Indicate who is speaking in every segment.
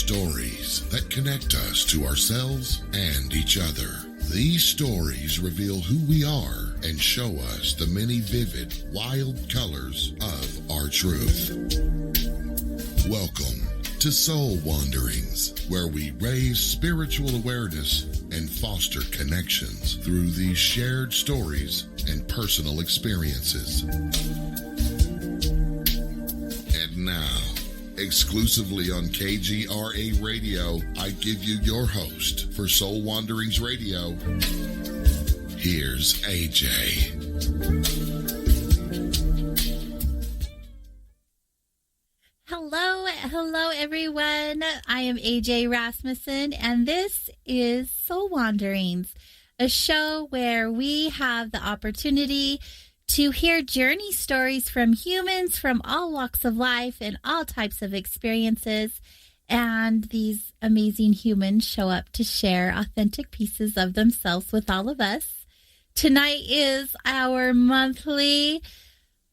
Speaker 1: stories that connect us to ourselves and each other. These stories reveal who we are and show us the many vivid, wild colors of our truth. Welcome to Soul Wanderings, where we raise spiritual awareness and foster connections through these shared stories and personal experiences. And now, exclusively on KGRA Radio, I give you your host for Soul Wanderings Radio. Here's AJ.
Speaker 2: Hello everyone. I am AJ Rasmussen, and this is Soul Wanderings, a show where we have the opportunity to hear journey stories from humans from all walks of life and all types of experiences. And these amazing humans show up to share authentic pieces of themselves with all of us. Tonight is our monthly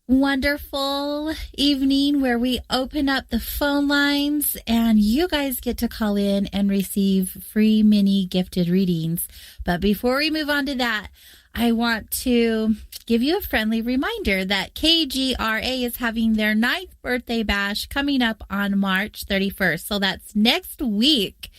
Speaker 2: wonderful evening where we open up the phone lines and you guys get to call in and receive free mini gifted readings. But before we move on to that, I want to give you a friendly reminder that KGRA is having their 9th birthday bash coming up on March 31st. So that's next week.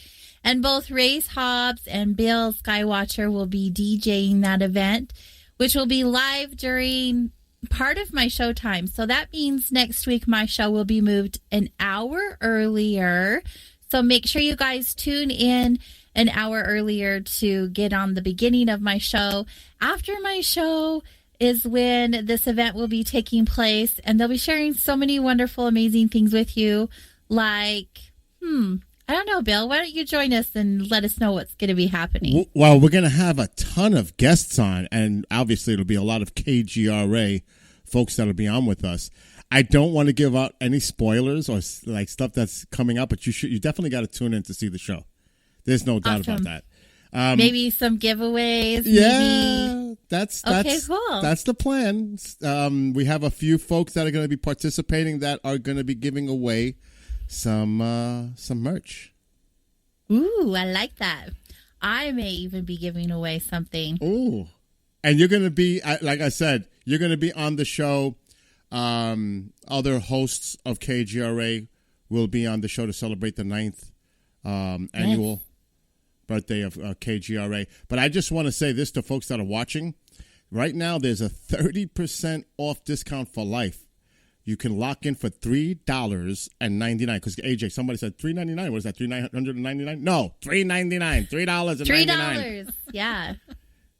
Speaker 2: And both Ray's Hobbs and Bill Skywatcher will be DJing that event, which will be live during part of my show time. So that means next week my show will be moved an hour earlier. So make sure you guys tune in an hour earlier to get on the beginning of my show. After my show is when this event will be taking place, and they'll be sharing so many wonderful, amazing things with you. Like, I don't know, Bill, why don't you join us and let us know what's going to be happening?
Speaker 3: Well, we're going to have a ton of guests on, and obviously it'll be a lot of KGRA folks that'll be on with us. I don't want to give out any spoilers or like stuff that's coming up, but you definitely got to tune in to see the show. There's no doubt about that.
Speaker 2: Maybe some giveaways.
Speaker 3: Yeah,
Speaker 2: maybe.
Speaker 3: That's
Speaker 2: okay, cool.
Speaker 3: That's the plan. We have a few folks that are going to be participating that are going to be giving away some merch.
Speaker 2: Ooh, I like that. I may even be giving away something.
Speaker 3: Ooh, and you're going to be, like I said, you're going to be on the show. Other hosts of KGRA will be on the show to celebrate the 9th annual birthday of KGRA. But I just want to say this to folks that are watching. Right now, there's a 30% off discount for life. You can lock in for $3.99. Because, AJ, somebody said $3.99. What is that, $3.99? No, $3.99. $3.99.
Speaker 2: $3, yeah.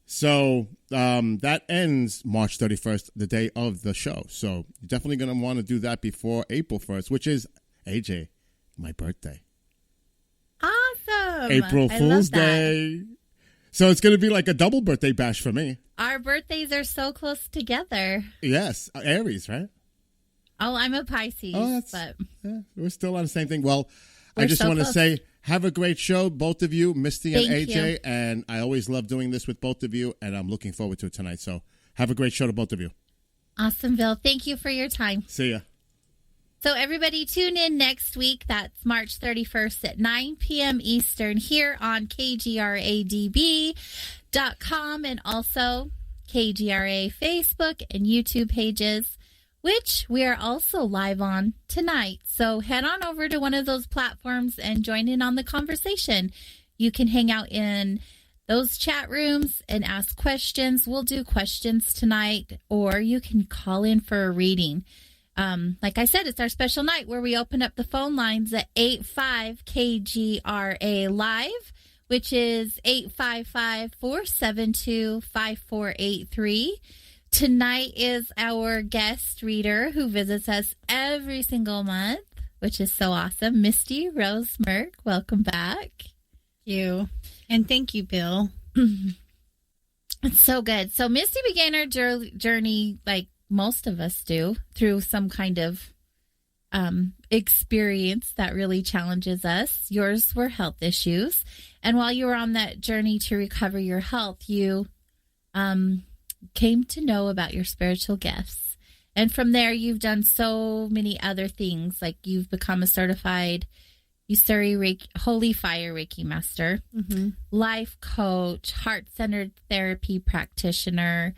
Speaker 3: So that ends March 31st, the day of the show. So you're definitely going to want to do that before April 1st, which is, AJ, my birthday.
Speaker 2: Awesome.
Speaker 3: April Fool's Day. So it's going to be like a double birthday bash for me.
Speaker 2: Our birthdays are so close together.
Speaker 3: Yes. Aries, right?
Speaker 2: Oh, I'm a Pisces.
Speaker 3: Oh,
Speaker 2: but
Speaker 3: yeah, we're still on the same thing. Well, I just
Speaker 2: so
Speaker 3: want to
Speaker 2: close.
Speaker 3: say, have a great show, both of you, Misty and
Speaker 2: Thank
Speaker 3: AJ.
Speaker 2: you.
Speaker 3: And I always love doing this with both of you, and I'm looking forward to it tonight. So have a great show to both of you.
Speaker 2: Awesome, Bill. Thank you for your time.
Speaker 3: See ya.
Speaker 2: So everybody tune in next week. That's March 31st at 9 p.m. Eastern here on KGRADB.com and also KGRA Facebook and YouTube pages, which we are also live on tonight. So head on over to one of those platforms and join in on the conversation. You can hang out in those chat rooms and ask questions. We'll do questions tonight, or you can call in for a reading. Like I said, it's our special night where we open up the phone lines at 85-KGRA Live, which is 855-472-5483. Tonight is our guest reader who visits us every single month, which is so awesome. Misty Rose Merck, welcome back.
Speaker 4: Thank you. And thank you, Bill.
Speaker 2: It's so good. So Misty began her journey like most of us do, through some kind of experience that really challenges us. Yours were health issues. And while you were on that journey to recover your health, you came to know about your spiritual gifts. And from there, you've done so many other things. Like you've become a certified Usuri Reiki, Holy Fire Reiki Master, life coach, heart-centered therapy practitioner,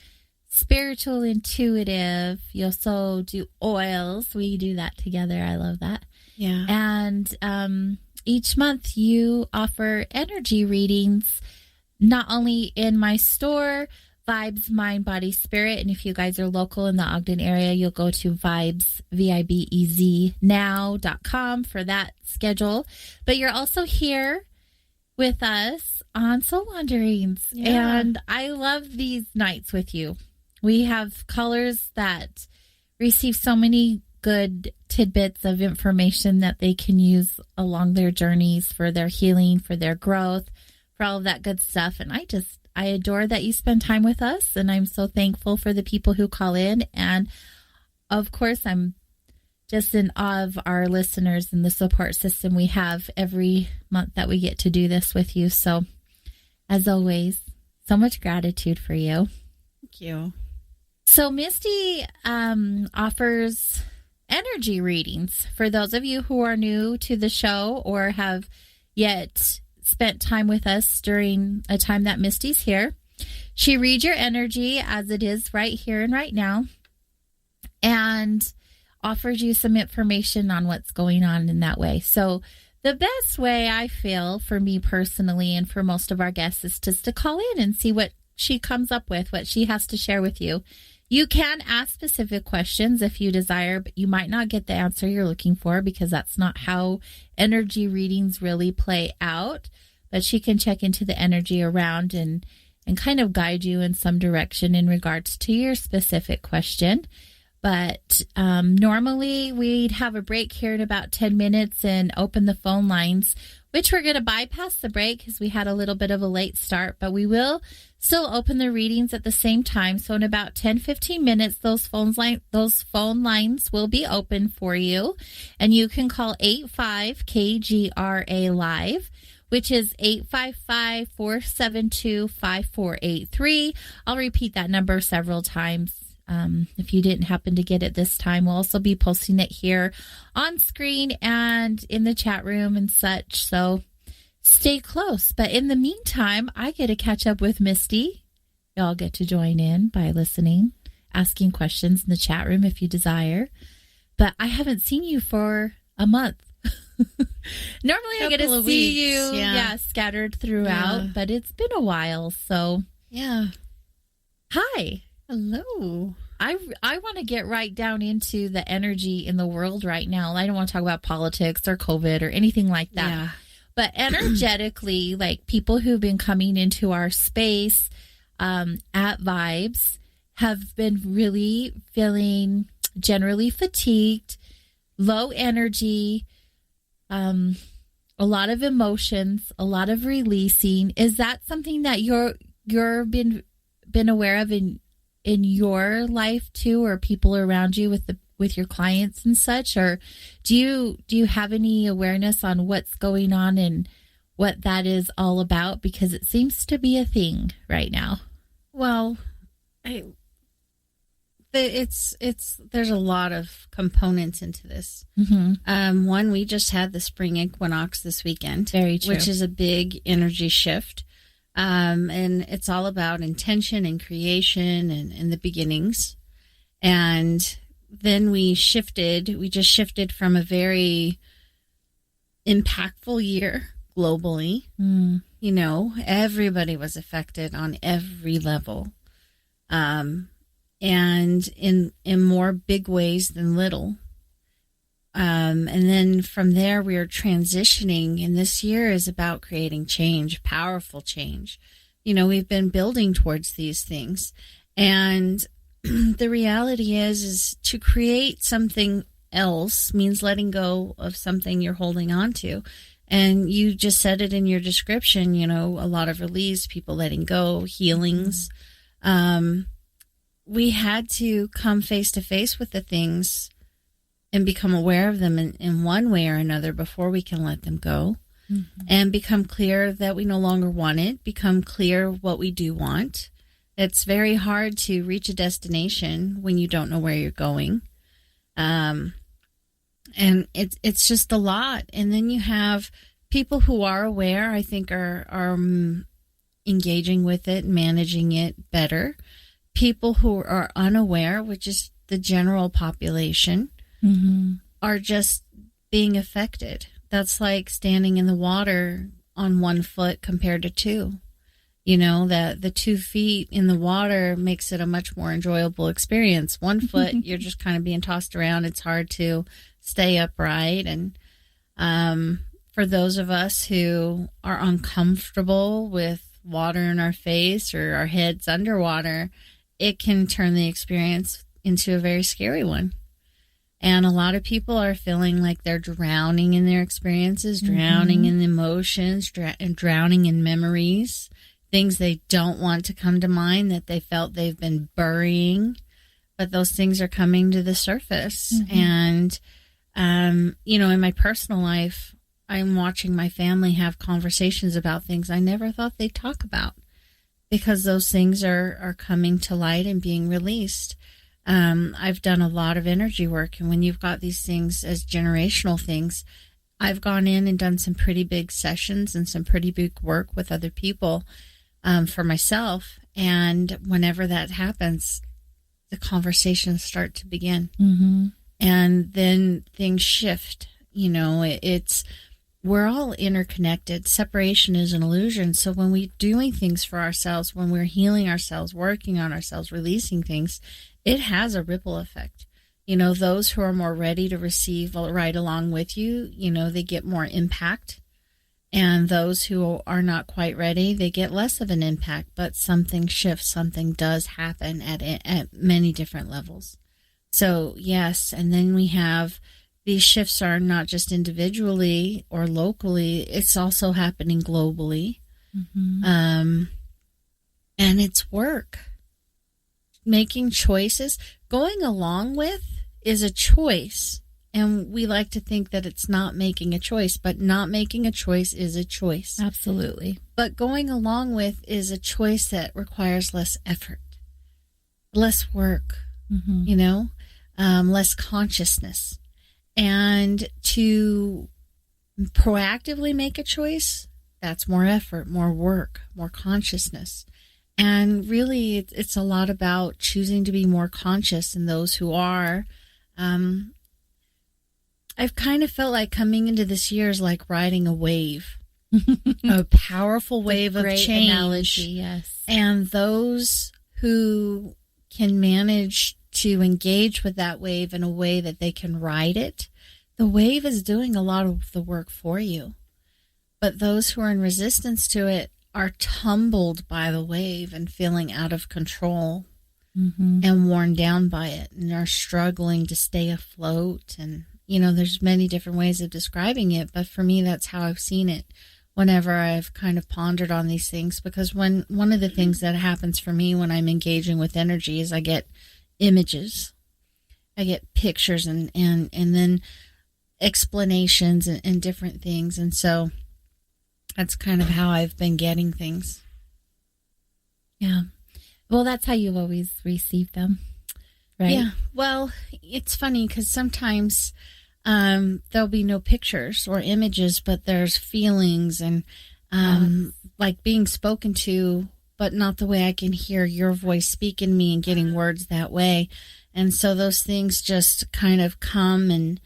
Speaker 2: spiritual intuitive. You also do oils. We do that together. I love that.
Speaker 4: Yeah.
Speaker 2: And each month you offer energy readings, not only in my store, Vibes, Mind, Body, Spirit. And if you guys are local in the Ogden area, you'll go to Vibes, VIBEZ now.com for that schedule. But you're also here with us on Soul Wanderings.
Speaker 4: Yeah.
Speaker 2: And I love these nights with you. We have callers that receive so many good tidbits of information that they can use along their journeys for their healing, for their growth, for all of that good stuff. And I adore that you spend time with us, and I'm so thankful for the people who call in. And of course, I'm just in awe of our listeners and the support system we have every month that we get to do this with you. So as always, so much gratitude for you.
Speaker 4: Thank you.
Speaker 2: So Misty offers energy readings for those of you who are new to the show or have yet spent time with us during a time that Misty's here. She reads your energy as it is right here and right now and offers you some information on what's going on in that way. So the best way I feel for me personally and for most of our guests is just to call in and see what she comes up with, what she has to share with you. You can ask specific questions if you desire, but you might not get the answer you're looking for because that's not how energy readings really play out. But she can check into the energy around and kind of guide you in some direction in regards to your specific question. But normally we'd have a break here in about 10 minutes and open the phone lines, which we're going to bypass the break because we had a little bit of a late start, but we will still open the readings at the same time. So in about 10-15 minutes, those phone lines will be open for you, and you can call 85-KGRA Live, which is 855-472-5483. I'll repeat that number several times. If you didn't happen to get it this time, we'll also be posting it here on screen and in the chat room and such. So stay close. But in the meantime, I get to catch up with Misty. Y'all get to join in by listening, asking questions in the chat room if you desire. But I haven't seen you for a month. Normally I get to see you scattered throughout, but it's been a while. So
Speaker 4: yeah.
Speaker 2: Hi.
Speaker 4: Hello.
Speaker 2: I want to get right down into the energy in the world right now. I don't want to talk about politics or COVID or anything like that.
Speaker 4: Yeah.
Speaker 2: But energetically, like people who've been coming into our space at Vibes have been really feeling generally fatigued, low energy, a lot of emotions, a lot of releasing. Is that something that you're been aware of in your life too, or people around you with your clients and such? Or do you have any awareness on what's going on and what that is all about? Because it seems to be a thing right now.
Speaker 4: Well, there's a lot of components into this.
Speaker 2: Mm-hmm.
Speaker 4: One, we just had the spring equinox this weekend.
Speaker 2: Very true.
Speaker 4: Which is a big energy shift. And it's all about intention and creation and the beginnings. And then we just shifted from a very impactful year globally. You know, everybody was affected on every level. And in more big ways than little. And then from there, we are transitioning, and this year is about creating change, powerful change. You know, we've been building towards these things, and the reality is to create something else means letting go of something you're holding on to. And you just said it in your description, you know, a lot of release, people letting go, healings. We had to come face to face with the things and become aware of them in one way or another before we can let them go. And become clear that we no longer want it, become clear what we do want. It's very hard to reach a destination when you don't know where you're going. And it's just a lot. And then you have people who are aware, I think are engaging with it, managing it better. People who are unaware, which is the general population, are just being affected. That's like standing in the water on 1 foot compared to 2. You know, that the 2 feet in the water makes it a much more enjoyable experience. 1 foot, you're just kind of being tossed around. It's hard to stay upright. And for those of us who are uncomfortable with water in our face or our heads underwater, it can turn the experience into a very scary one. And a lot of people are feeling like they're drowning in their experiences, drowning in emotions, and drowning in memories, things they don't want to come to mind that they felt they've been burying, but those things are coming to the surface. And, you know, in my personal life, I'm watching my family have conversations about things I never thought they'd talk about, because those things are coming to light and being released. I've done a lot of energy work, and when you've got these things as generational things, I've gone in and done some pretty big sessions and some pretty big work with other people for myself. And whenever that happens, the conversations start to begin. And then things shift. You know, we're all interconnected. Separation is an illusion. So when we're doing things for ourselves, when we're healing ourselves, working on ourselves, releasing things, it has a ripple effect. You know, those who are more ready to receive right along with you, you know, they get more impact. And those who are not quite ready, they get less of an impact. But something shifts, something does happen at many different levels. So, yes, and then we have these shifts are not just individually or locally, it's also happening globally. And it's work. Making choices, going along with is a choice. And we like to think that it's not making a choice, but not making a choice is a choice.
Speaker 2: Absolutely.
Speaker 4: But going along with is a choice that requires less effort, less work, you know, less consciousness. And to proactively make a choice, that's more effort, more work, more consciousness. And really, it's a lot about choosing to be more conscious. And those who are, I've kind of felt like coming into this year is like riding a wave, a powerful wave of change.
Speaker 2: Analogy, yes.
Speaker 4: And those who can manage to engage with that wave in a way that they can ride it, the wave is doing a lot of the work for you. But those who are in resistance to it are tumbled by the wave and feeling out of control and worn down by it, and are struggling to stay afloat. And, you know, there's many different ways of describing it, but for me, that's how I've seen it whenever I've kind of pondered on these things. Because one of the things that happens for me when I'm engaging with energy is I get images, I get pictures, and then explanations and different things. And so that's kind of how I've been getting things.
Speaker 2: Yeah. Well, that's how you always receive them, right?
Speaker 4: Yeah. Well, it's funny because sometimes there'll be no pictures or images, but there's feelings and like being spoken to, but not the way I can hear your voice speaking to me and getting words that way. And so those things just kind of come, and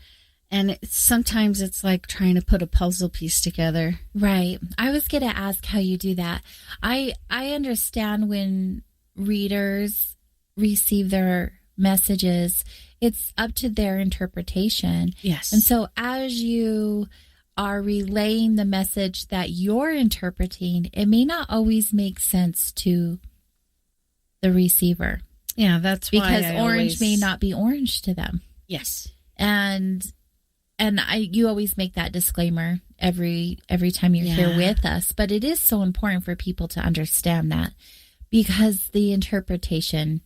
Speaker 4: sometimes it's like trying to put a puzzle piece together.
Speaker 2: Right. I was going to ask how you do that. I understand when readers receive their messages, it's up to their interpretation.
Speaker 4: Yes.
Speaker 2: And so as you are relaying the message that you're interpreting, it may not always make sense to the receiver.
Speaker 4: Yeah, that's why
Speaker 2: because orange may not be orange to them.
Speaker 4: Yes.
Speaker 2: And you always make that disclaimer every time you're here with us. But it is so important for people to understand that, because the interpretation,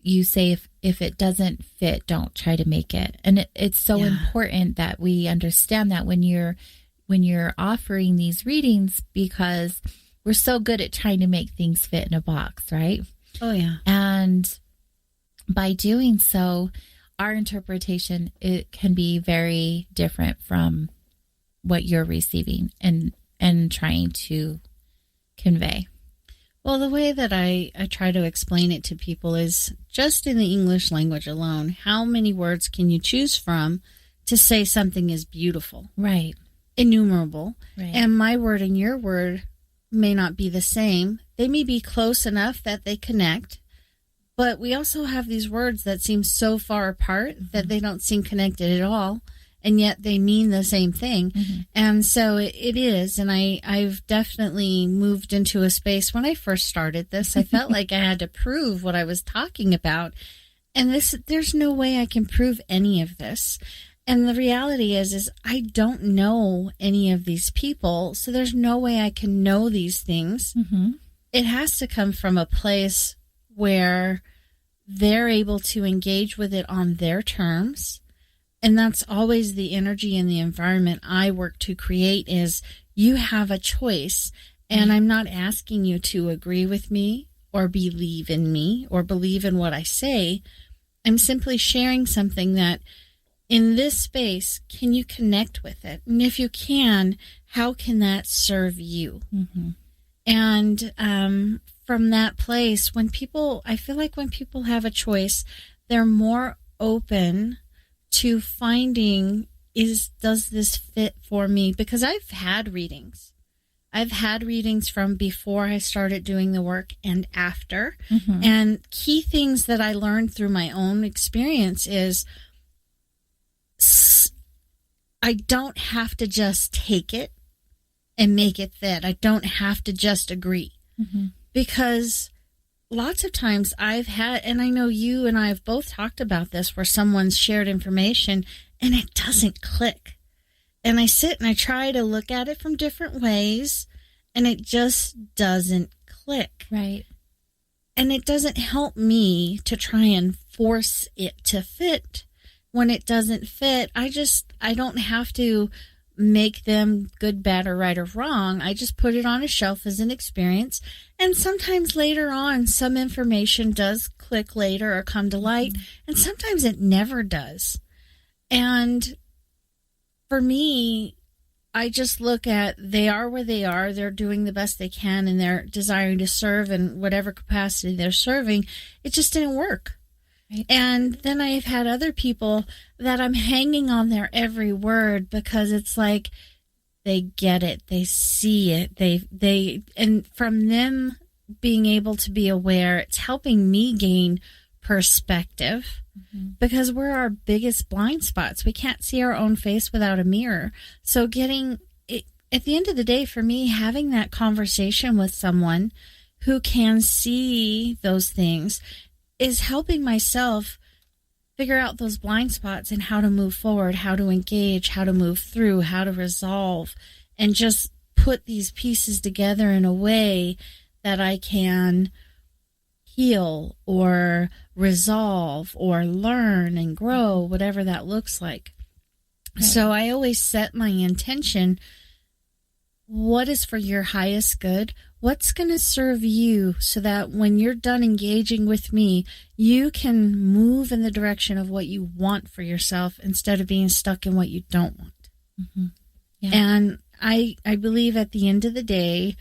Speaker 2: you say if it doesn't fit, don't try to make it. And it's so important that we understand that when you're offering these readings, because we're so good at trying to make things fit in a box, right?
Speaker 4: Oh, yeah.
Speaker 2: And by doing so, our interpretation, it can be very different from what you're receiving and trying to convey.
Speaker 4: Well, the way that I try to explain it to people is just in the English language alone, how many words can you choose from to say something is beautiful?
Speaker 2: Right.
Speaker 4: Innumerable.
Speaker 2: Right.
Speaker 4: And my word and your word may not be the same. They may be close enough that they connect, but we also have these words that seem so far apart that they don't seem connected at all, and yet they mean the same thing. And so it is, and I've definitely moved into a space. When I first started this, I felt like I had to prove what I was talking about, and there's no way I can prove any of this. And the reality is I don't know any of these people, so there's no way I can know these things. It has to come from a place where they're able to engage with it on their terms. And that's always the energy and the environment I work to create is you have a choice. And I'm not asking you to agree with me or believe in me or believe in what I say. I'm simply sharing something that in this space, can you connect with it? And if you can, how can that serve you? And from that place, I feel like when people have a choice, they're more open to finding, does this fit for me? Because I've had readings. I've had readings from before I started doing the work and after. And key things that I learned through my own experience is I don't have to just take it and make it fit. I don't have to just agree. Because lots of times I've had, and I know you and I have both talked about this, where someone's shared information and it doesn't click. And I sit and I try to look at it from different ways and it just doesn't click.
Speaker 2: Right.
Speaker 4: And it doesn't help me to try and force it to fit. When it doesn't fit, I don't have to make them good, bad, or right or wrong. I just put it on a shelf as an experience. And sometimes later on, some information does click later or come to light. And sometimes it never does. And for me, I just look at they are where they are. They're doing the best they can and they're desiring to serve in whatever capacity they're serving. It just didn't work. Right. And then I've had other people that I'm hanging on their every word because it's like they get it, they see it, and from them being able to be aware, it's helping me gain perspective because we're our biggest blind spots. We can't see our own face without a mirror. So getting it, at the end of the day, for me, having that conversation with someone who can see those things is helping myself figure out those blind spots and how to move forward, how to engage, how to move through, how to resolve, and just put these pieces together in a way that I can heal or resolve or learn and grow, whatever that looks like. Right. So I always set my intention. What is for your highest good? What's going to serve you so that when you're done engaging with me, you can move in the direction of what you want for yourself instead of being stuck in what you don't want. Yeah. And I believe at the end of the day,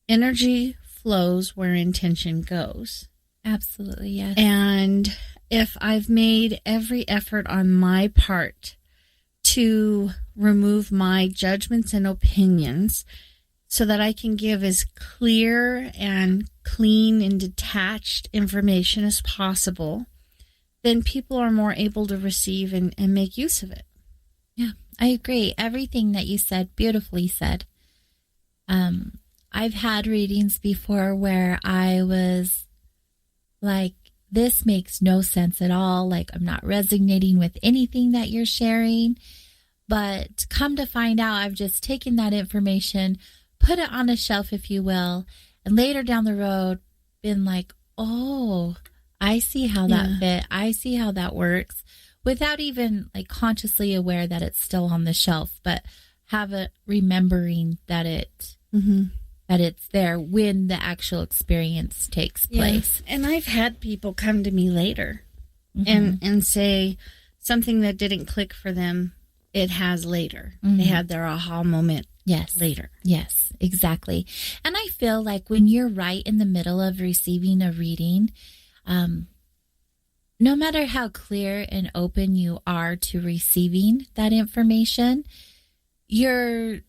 Speaker 4: energy flows where intention goes.
Speaker 2: Absolutely, yes.
Speaker 4: And if I've made every effort on my part to remove my judgments and opinions so that I can give as clear and clean and detached information as possible, then people are more able to receive and make use of it.
Speaker 2: Yeah, I agree. Everything that you said, beautifully said. I've had readings before where I was like, this makes no sense at all. Like, I'm not resonating with anything that you're sharing. But come to find out, I've just taken that information, put it on a shelf, if you will, and later down the road, been like, oh, I see how that fit. I see how that works, without even like consciously aware that it's still on the shelf, but have it remembering that that it's there when the actual experience takes place.
Speaker 4: And I've had people come to me later and say something that didn't click for them, it has later. They had their aha moment later.
Speaker 2: Yes, exactly. And I feel like when you're right in the middle of receiving a reading, no matter how clear and open you are to receiving that information, you're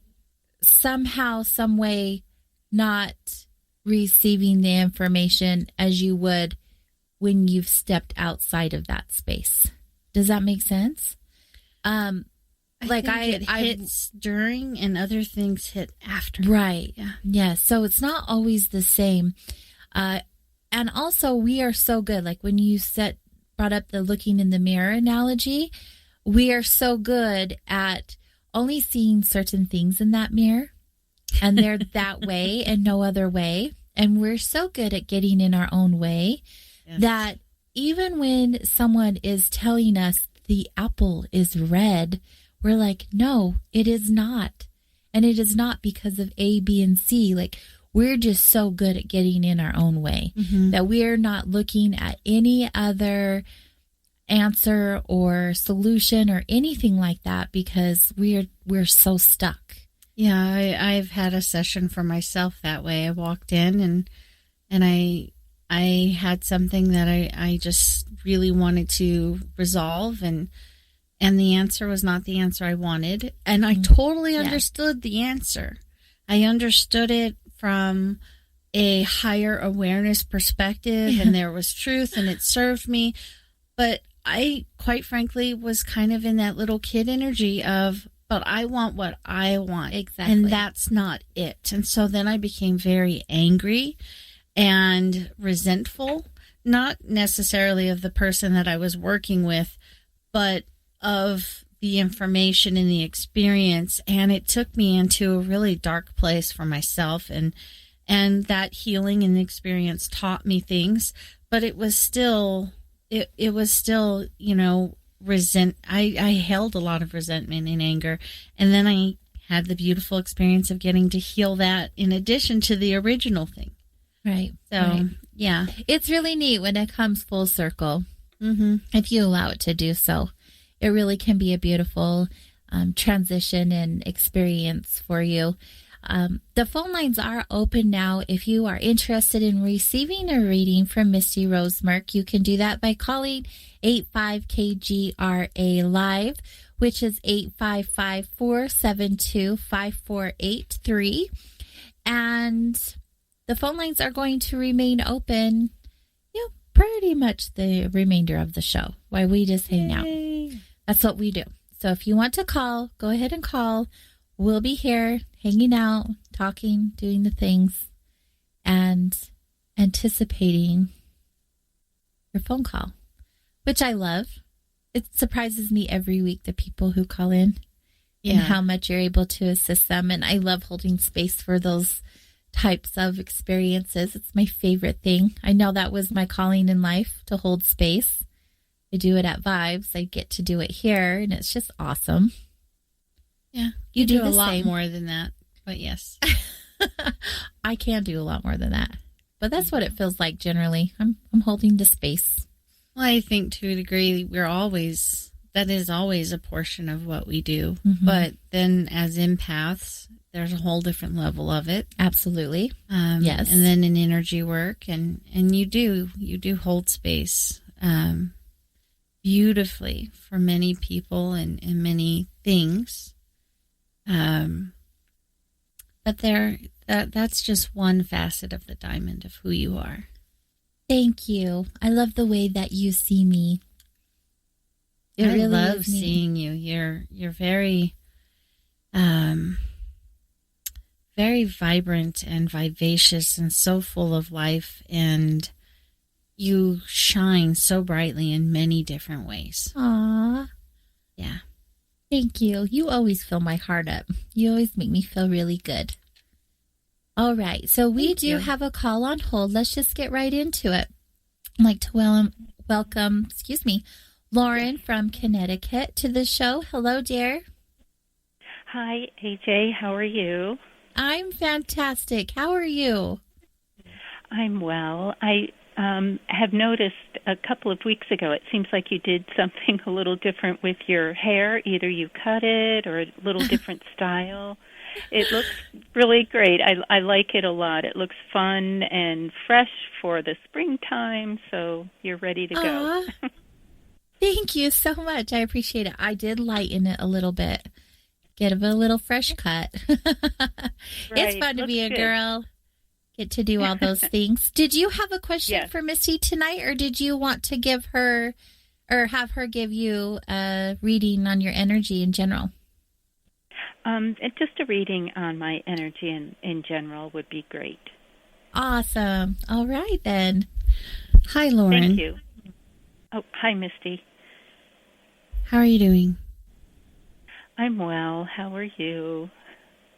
Speaker 2: somehow, some way not receiving the information as you would when you've stepped outside of that space. Does that make sense?
Speaker 4: I hits during and other things hit after.
Speaker 2: Right. Yeah. So it's not always the same. And also we are so good. Like when you brought up the looking in the mirror analogy, we are so good at only seeing certain things in that mirror, and they're that way and no other way. And we're so good at getting in our own way that even when someone is telling us the apple is red, we're like, no, it is not. And it is not because of A, B, and C. Like, we're just so good at getting in our own way that we're not looking at any other answer or solution or anything like that because we're so stuck.
Speaker 4: Yeah, I've had a session for myself that way. I walked in and I had something that I just really wanted to resolve, and the answer was not the answer I wanted. And I totally understood the answer. I understood it from a higher awareness perspective, and there was truth, and it served me. But I, quite frankly, was kind of in that little kid energy of, but I want what I want.
Speaker 2: Exactly.
Speaker 4: And that's not it. And so then I became very angry and resentful, not necessarily of the person that I was working with, but of the information and the experience. And it took me into a really dark place for myself. And that healing and the experience taught me things, but it was still, it was still, I held a lot of resentment and anger. And then I had the beautiful experience of getting to heal that in addition to the original thing.
Speaker 2: Right.
Speaker 4: So, yeah.
Speaker 2: It's really neat when it comes full circle. If you allow it to do so. It really can be a beautiful transition and experience for you. The phone lines are open now. If you are interested in receiving a reading from Misty Rose Merck, you can do that by calling 85KGRA Live, which is 855-472-5483. And the phone lines are going to remain open, pretty much the remainder of the show while we just hang out. That's what we do. So if you want to call, go ahead and call. We'll be here hanging out, talking, doing the things, and anticipating your phone call, which I love. It surprises me every week, the people who call in and how much you're able to assist them. And I love holding space for those types of experiences. It's my favorite thing. I know that was my calling in life, to hold space. I do it at Vibes. I get to do it here, and it's just awesome.
Speaker 4: Yeah, you do a lot
Speaker 2: same.
Speaker 4: more than that, but yes.
Speaker 2: I can do a lot more than that, but that's what it feels like generally. I'm holding the space.
Speaker 4: Well, I think to a degree that is always a portion of what we do, but then as empaths, there's a whole different level of it.
Speaker 2: Absolutely.
Speaker 4: Yes. And then in energy work, and you do hold space beautifully for many people and many things. But that's just one facet of the diamond of who you are.
Speaker 2: Thank you. I love the way that you see me.
Speaker 4: I really love seeing you. You're very very vibrant and vivacious and so full of life, and you shine so brightly in many different ways.
Speaker 2: Aww.
Speaker 4: Yeah.
Speaker 2: Thank you. You always fill my heart up. You always make me feel really good. All right. So we do have a call on hold. Let's just get right into it. I'd like to welcome, Lauren from Connecticut to the show. Hello, dear.
Speaker 5: Hi, AJ. How are you?
Speaker 2: I'm fantastic. How are you?
Speaker 5: I'm well. I have noticed a couple of weeks ago, it seems like you did something a little different with your hair. Either you cut it or a little different style. It looks really great. I like it a lot. It looks fun and fresh for the springtime, so you're ready to go.
Speaker 2: Thank you so much. I appreciate it. I did lighten it a little bit. Get a little fresh cut. It's fun to be a girl. Get to do all those things. Did you have a question for Misty tonight, or did you want to give her or have her give you a reading on your energy in general?
Speaker 5: Just a reading on my energy in general would be great.
Speaker 2: Awesome. All right, then.
Speaker 4: Hi, Lauren.
Speaker 5: Thank you. Oh, hi, Misty.
Speaker 4: How are you doing?
Speaker 5: I'm well. How are you?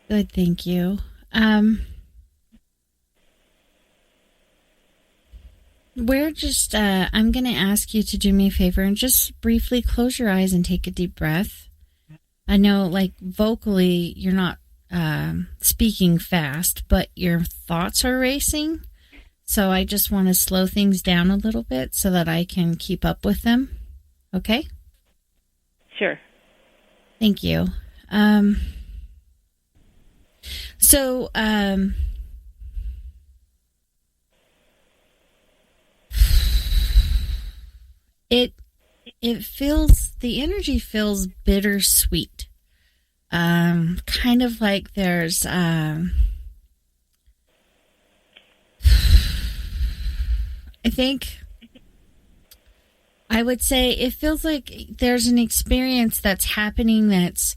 Speaker 4: Good, thank you. We're just, I'm going to ask you to do me a favor and just briefly close your eyes and take a deep breath. I know, like, vocally, you're not speaking fast, but your thoughts are racing. So I just want to slow things down a little bit so that I can keep up with them. Okay?
Speaker 5: Sure.
Speaker 4: Thank you. It feels, the energy feels bittersweet. Kind of like there's I think I would say it feels like there's an experience that's happening that's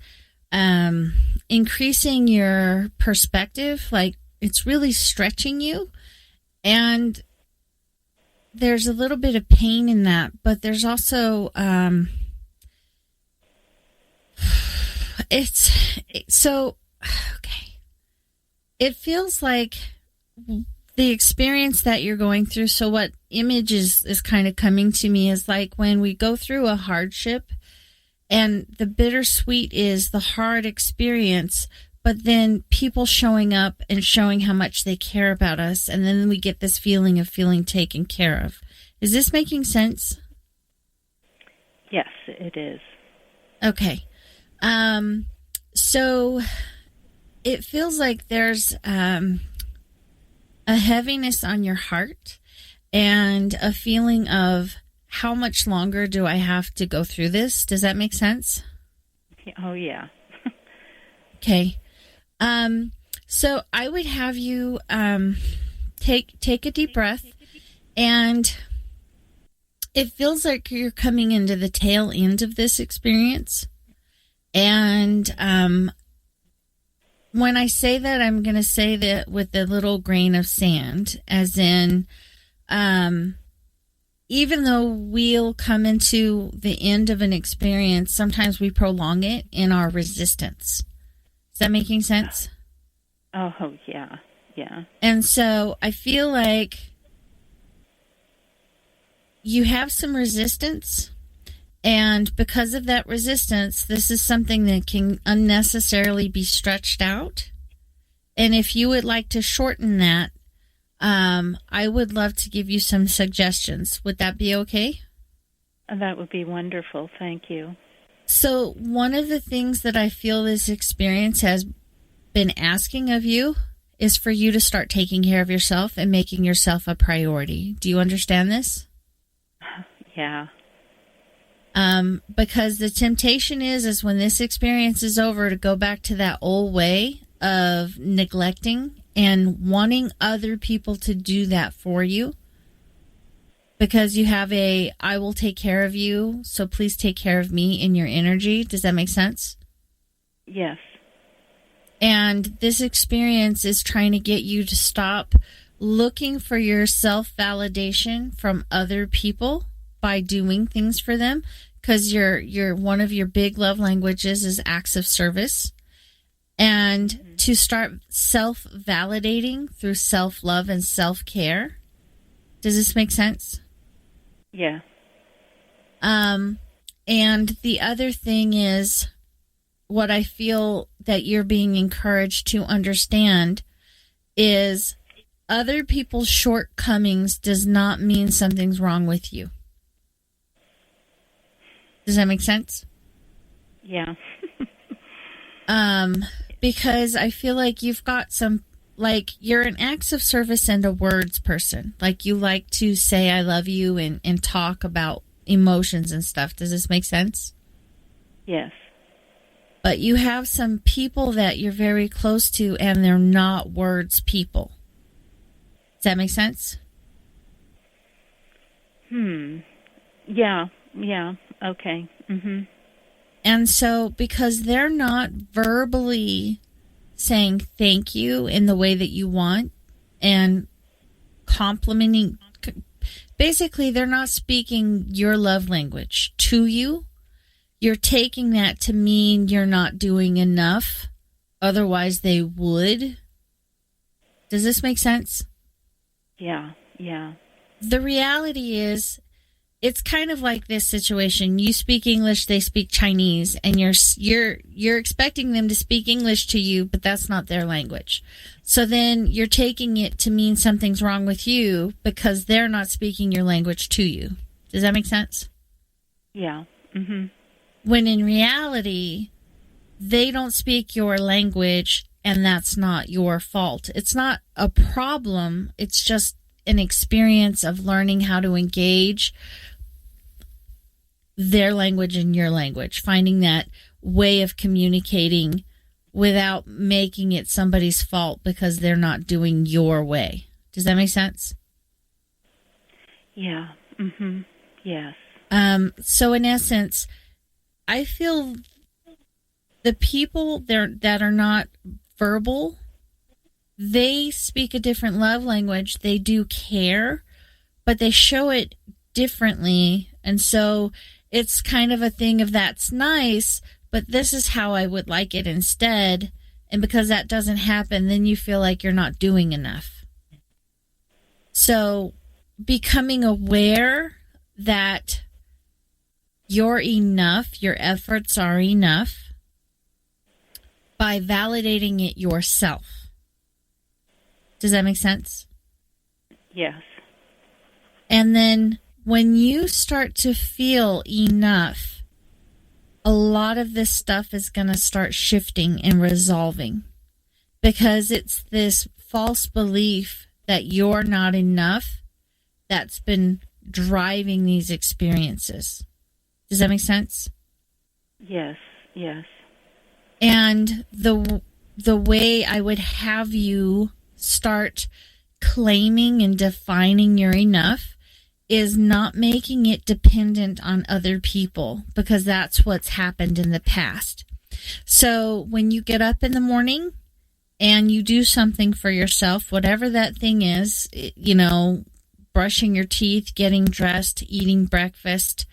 Speaker 4: increasing your perspective, like it's really stretching you, and there's a little bit of pain in that, but there's also it feels like the experience that you're going through. So what image is kind of coming to me is like when we go through a hardship, and the bittersweet is the hard experience, but then people showing up and showing how much they care about us, and then we get this feeling of feeling taken care of. Is this making sense?
Speaker 5: Yes, it is.
Speaker 4: Okay. So it feels like there's a heaviness on your heart and a feeling of how much longer do I have to go through this? Does that make sense?
Speaker 5: Oh, yeah.
Speaker 4: Okay. So I would have you take a deep breath, and it feels like you're coming into the tail end of this experience. And when I say that, I'm going to say that with a little grain of sand, as in, even though we'll come into the end of an experience, sometimes we prolong it in our resistance. Is that making sense?
Speaker 5: Oh, yeah, yeah.
Speaker 4: And so I feel like you have some resistance, and because of that resistance, this is something that can unnecessarily be stretched out. And if you would like to shorten that, I would love to give you some suggestions. Would that be okay?
Speaker 5: That would be wonderful. Thank you.
Speaker 4: So one of the things that I feel this experience has been asking of you is for you to start taking care of yourself and making yourself a priority. Do you understand this?
Speaker 5: Yeah.
Speaker 4: Because the temptation is when this experience is over, to go back to that old way of neglecting and wanting other people to do that for you. Because you have I will take care of you, so please take care of me in your energy. Does that make sense?
Speaker 5: Yes.
Speaker 4: And this experience is trying to get you to stop looking for your self-validation from other people by doing things for them, because you're one of your big love languages is acts of service, and to start self-validating through self-love and self-care. Does this make sense?
Speaker 5: Yeah.
Speaker 4: And the other thing is, what I feel that you're being encouraged to understand is other people's shortcomings does not mean something's wrong with you. Does that make sense?
Speaker 5: Yeah.
Speaker 4: Because I feel like you've got some, like, you're an acts of service and a words person. Like, you like to say I love you and talk about emotions and stuff. Does this make sense?
Speaker 5: Yes.
Speaker 4: But you have some people that you're very close to, and they're not words people. Does that make sense?
Speaker 5: Yeah. Yeah. Okay. Mhm.
Speaker 4: And so, because they're not verbally saying thank you in the way that you want and complimenting, basically, they're not speaking your love language to you. You're taking that to mean you're not doing enough. Otherwise, they would. Does this make sense?
Speaker 5: Yeah. Yeah.
Speaker 4: The reality is, it's kind of like this situation. You speak English, they speak Chinese, and you're expecting them to speak English to you, but that's not their language. So then you're taking it to mean something's wrong with you because they're not speaking your language to you. Does that make sense?
Speaker 5: Yeah. Mhm.
Speaker 4: When in reality, they don't speak your language, and that's not your fault. It's not a problem. It's just an experience of learning how to engage their language and your language, finding that way of communicating without making it somebody's fault because they're not doing your way. Does that make sense?
Speaker 5: Yeah. Mhm. Yes.
Speaker 4: So in essence, I feel the people that are not verbal, they speak a different love language. They do care, but they show it differently. And so it's kind of a thing of that's nice, but this is how I would like it instead. And because that doesn't happen, then you feel like you're not doing enough. So becoming aware that you're enough, your efforts are enough, by validating it yourself. Does that make sense?
Speaker 5: Yes.
Speaker 4: And then when you start to feel enough, a lot of this stuff is going to start shifting and resolving, because it's this false belief that you're not enough that's been driving these experiences. Does that make sense?
Speaker 5: Yes. Yes.
Speaker 4: And the way I would have you start claiming and defining your enough is not making it dependent on other people, because that's what's happened in the past. So when you get up in the morning and you do something for yourself, whatever that thing is, brushing your teeth, getting dressed, eating breakfast,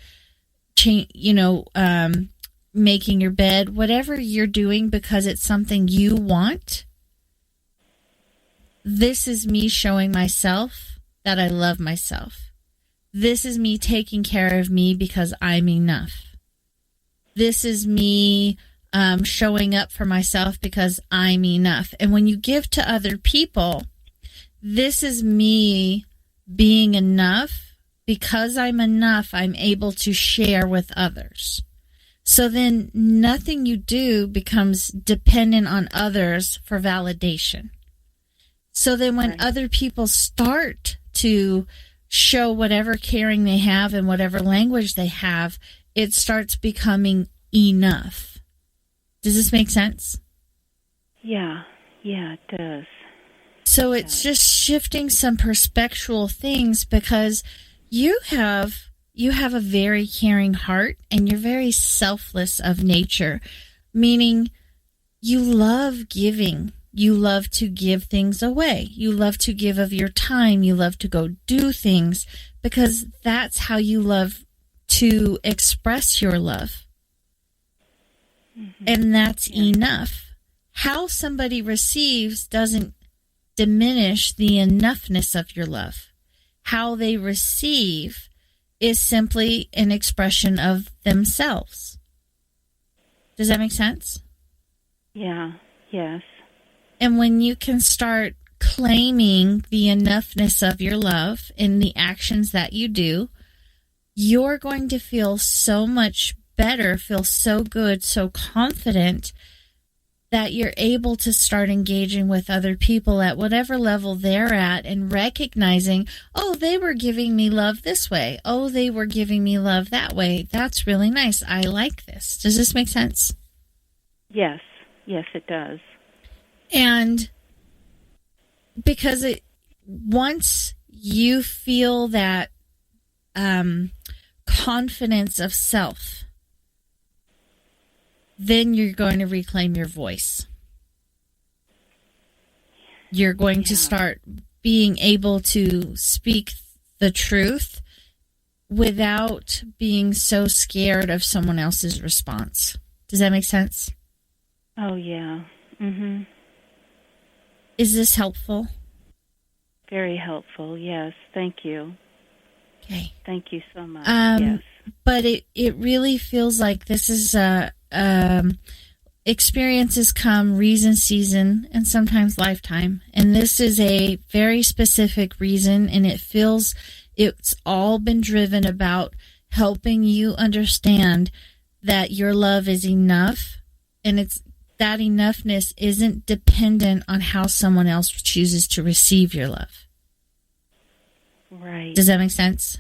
Speaker 4: making your bed, whatever you're doing because it's something you want, this is me showing myself that I love myself. This is me taking care of me because I'm enough. This is me showing up for myself because I'm enough. And when you give to other people, this is me being enough. Because I'm enough, I'm able to share with others. So then nothing you do becomes dependent on others for validation. So then when other people start to show whatever caring they have and whatever language they have, it starts becoming enough. Does this make sense?
Speaker 5: Yeah. Yeah, it does.
Speaker 4: So it's just shifting some perspectual things, because you have a very caring heart and you're very selfless of nature, meaning you love giving. You love to give things away. You love to give of your time. You love to go do things because that's how you love to express your love. Mm-hmm. And that's enough. How somebody receives doesn't diminish the enoughness of your love. How they receive is simply an expression of themselves. Does that make sense?
Speaker 5: Yeah. Yes.
Speaker 4: And when you can start claiming the enoughness of your love in the actions that you do, you're going to feel so much better, feel so good, so confident that you're able to start engaging with other people at whatever level they're at and recognizing, oh, they were giving me love this way. Oh, they were giving me love that way. That's really nice. I like this. Does this make sense?
Speaker 5: Yes. Yes, it does.
Speaker 4: And because once you feel that confidence of self, then you're going to reclaim your voice. You're going to start being able to speak the truth without being so scared of someone else's response. Does that make sense?
Speaker 5: Oh, yeah. Mm-hmm.
Speaker 4: Is this helpful?
Speaker 5: Very helpful, yes. Thank you.
Speaker 4: Okay.
Speaker 5: Thank you so much. Yes.
Speaker 4: But it really feels like this is experiences come reason, season, and sometimes lifetime. And this is a very specific reason, and it feels it's all been driven about helping you understand that your love is enough, and it's that enoughness isn't dependent on how someone else chooses to receive your love.
Speaker 5: Right.
Speaker 4: Does that make sense?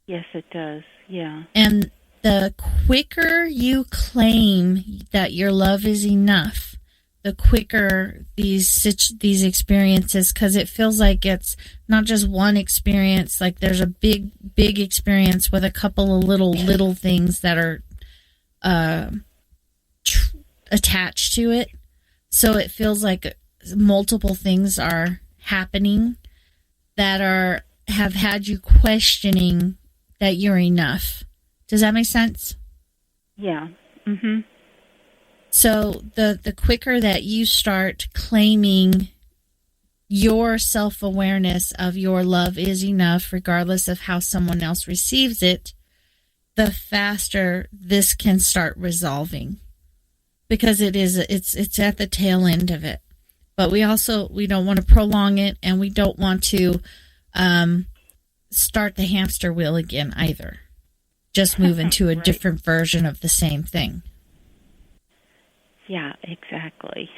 Speaker 5: Yes, it does. Yeah.
Speaker 4: And the quicker you claim that your love is enough, the quicker these experiences, because it feels like it's not just one experience, like there's a big experience with a couple of little things that are attached to it. So it feels like multiple things are happening that have had you questioning that you're enough. Does that make sense?
Speaker 5: Yeah. Mm-hmm.
Speaker 4: So the quicker that you start claiming your self-awareness of your love is enough, regardless of how someone else receives it, the faster this can start resolving. Because it's at the tail end of it. But we don't want to prolong it, and we don't want to start the hamster wheel again either. Just move into a
Speaker 5: right.
Speaker 4: different version of the same thing.
Speaker 5: Yeah, exactly.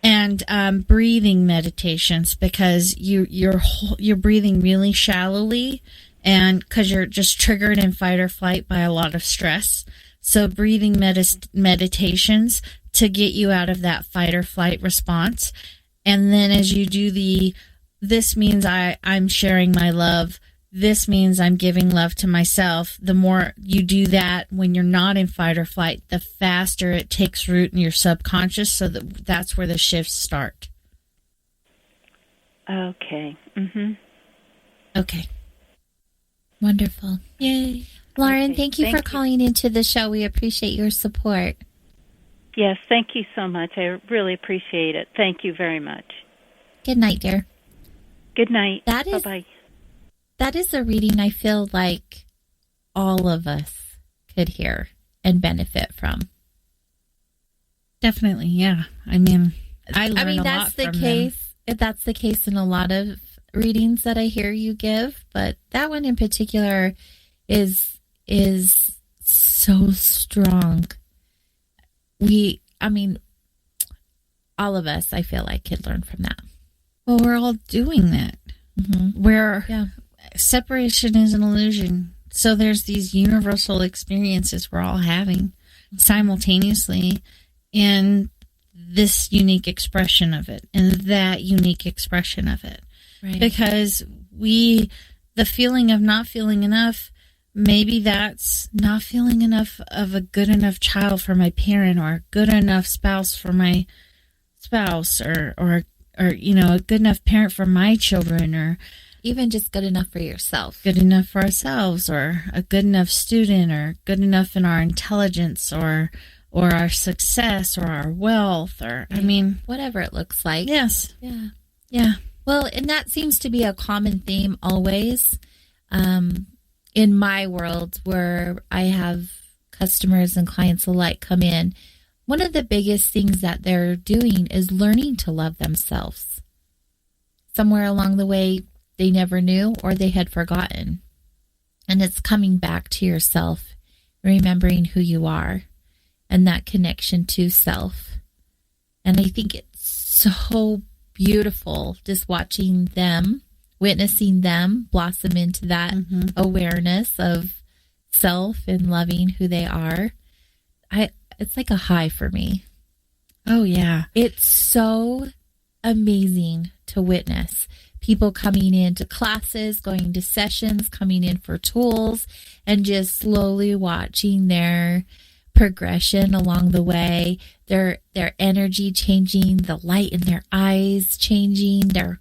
Speaker 4: And breathing meditations, because you're breathing really shallowly, and because you're just triggered in fight or flight by a lot of stress. So breathing meditations to get you out of that fight or flight response. And then as you do this means I'm sharing my love. This means I'm giving love to myself. The more you do that when you're not in fight or flight, the faster it takes root in your subconscious. So that's where the shifts start.
Speaker 5: Okay. Mm-hmm.
Speaker 4: Okay.
Speaker 2: Wonderful.
Speaker 4: Yay.
Speaker 2: Lauren,
Speaker 5: Okay,
Speaker 2: thank you for calling into the show. We appreciate your support.
Speaker 5: Yes, thank you so much. I really appreciate it. Thank you very much.
Speaker 2: Good night, dear.
Speaker 5: Good night.
Speaker 2: That
Speaker 5: Bye-bye.
Speaker 2: is a reading I feel like all of us could hear and benefit from.
Speaker 4: Definitely, yeah. I mean, I learn a lot
Speaker 2: that's the
Speaker 4: from
Speaker 2: case. That's the case in a lot of readings that I hear you give, but that one in particular is so strong. All of us, I feel like, could learn from that.
Speaker 4: Well, we're all doing that.
Speaker 2: Mm-hmm.
Speaker 4: Separation is an illusion. So there's these universal experiences we're all having simultaneously in this unique expression of it and that unique expression of it.
Speaker 2: Right.
Speaker 4: Because the feeling of not feeling enough, maybe that's not feeling enough of a good enough child for my parent, or a good enough spouse for my spouse, or a good enough parent for my children, or
Speaker 2: even just good enough for yourself.
Speaker 4: Good enough for ourselves, or a good enough student, or good enough in our intelligence, or our success, or our wealth, or
Speaker 2: whatever it looks like.
Speaker 4: Yes.
Speaker 2: Yeah.
Speaker 4: Yeah.
Speaker 2: Well, and that seems to be a common theme always. In my world, where I have customers and clients alike come in, one of the biggest things that they're doing is learning to love themselves. Somewhere along the way, they never knew or they had forgotten. And it's coming back to yourself, remembering who you are and that connection to self. And I think it's so beautiful just watching them, witnessing them blossom into that awareness of self and loving who they are. It's like a high for me.
Speaker 4: Oh, yeah.
Speaker 2: It's so amazing to witness people coming into classes, going to sessions, coming in for tools, and just slowly watching their progression along the way, their energy changing, the light in their eyes changing, their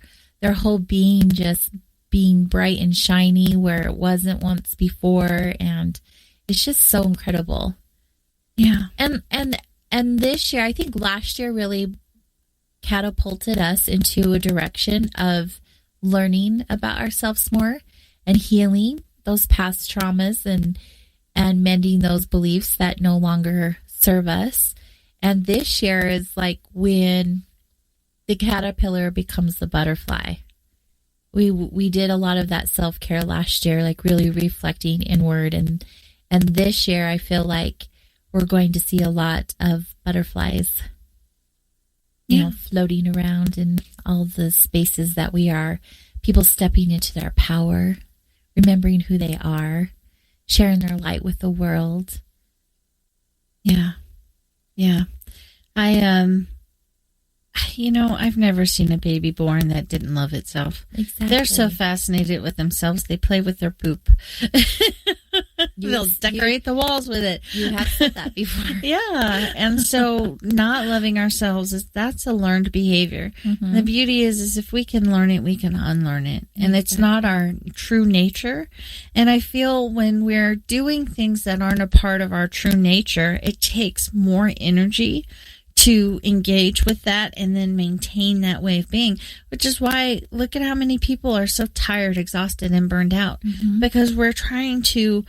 Speaker 2: whole being just being bright and shiny where it wasn't once before. And it's just so incredible.
Speaker 4: Yeah.
Speaker 2: And this year, I think last year really catapulted us into a direction of learning about ourselves more and healing those past traumas and mending those beliefs that no longer serve us. And this year is like when the caterpillar becomes the butterfly. We did a lot of that self-care last year, like really reflecting inward. And this year, I feel like we're going to see a lot of butterflies, you know, floating around in all the spaces that we are. People stepping into their power, remembering who they are, sharing their light with the world.
Speaker 4: Yeah. Yeah. I've never seen a baby born that didn't love itself.
Speaker 2: Exactly.
Speaker 4: They're so fascinated with themselves. They play with their poop. They'll decorate the walls with it.
Speaker 2: You have said that before.
Speaker 4: Yeah. And so not loving ourselves, that's a learned behavior. Mm-hmm. The beauty is if we can learn it, we can unlearn it. And it's not our true nature. And I feel when we're doing things that aren't a part of our true nature, it takes more energy to engage with that and then maintain that way of being, which is why look at how many people are so tired, exhausted, and burned out, because we're trying to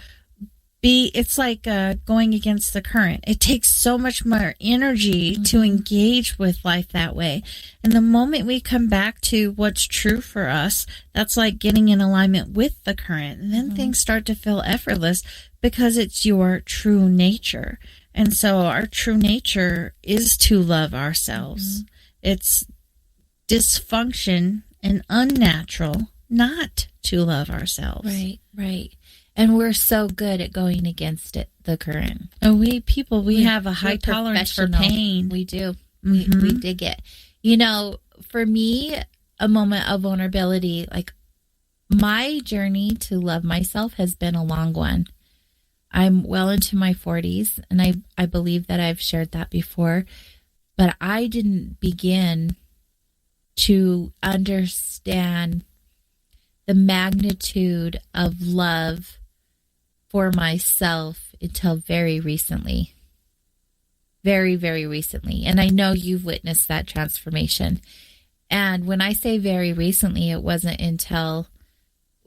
Speaker 4: be, it's like going against the current. It takes so much more energy to engage with life that way. And the moment we come back to what's true for us, that's like getting in alignment with the current. And then things start to feel effortless because it's your true nature. And so our true nature is to love ourselves. It's dysfunction and unnatural not to love ourselves.
Speaker 2: Right, right. And we're so good at going against it, the current.
Speaker 4: Oh, we have a high tolerance for pain.
Speaker 2: We do. We dig it. You know, for me, a moment of vulnerability, like my journey to love myself has been a long one. I'm well into my 40s, and I believe that I've shared that before, but I didn't begin to understand the magnitude of love for myself until very recently. Very, very recently. And I know you've witnessed that transformation. And when I say very recently, it wasn't until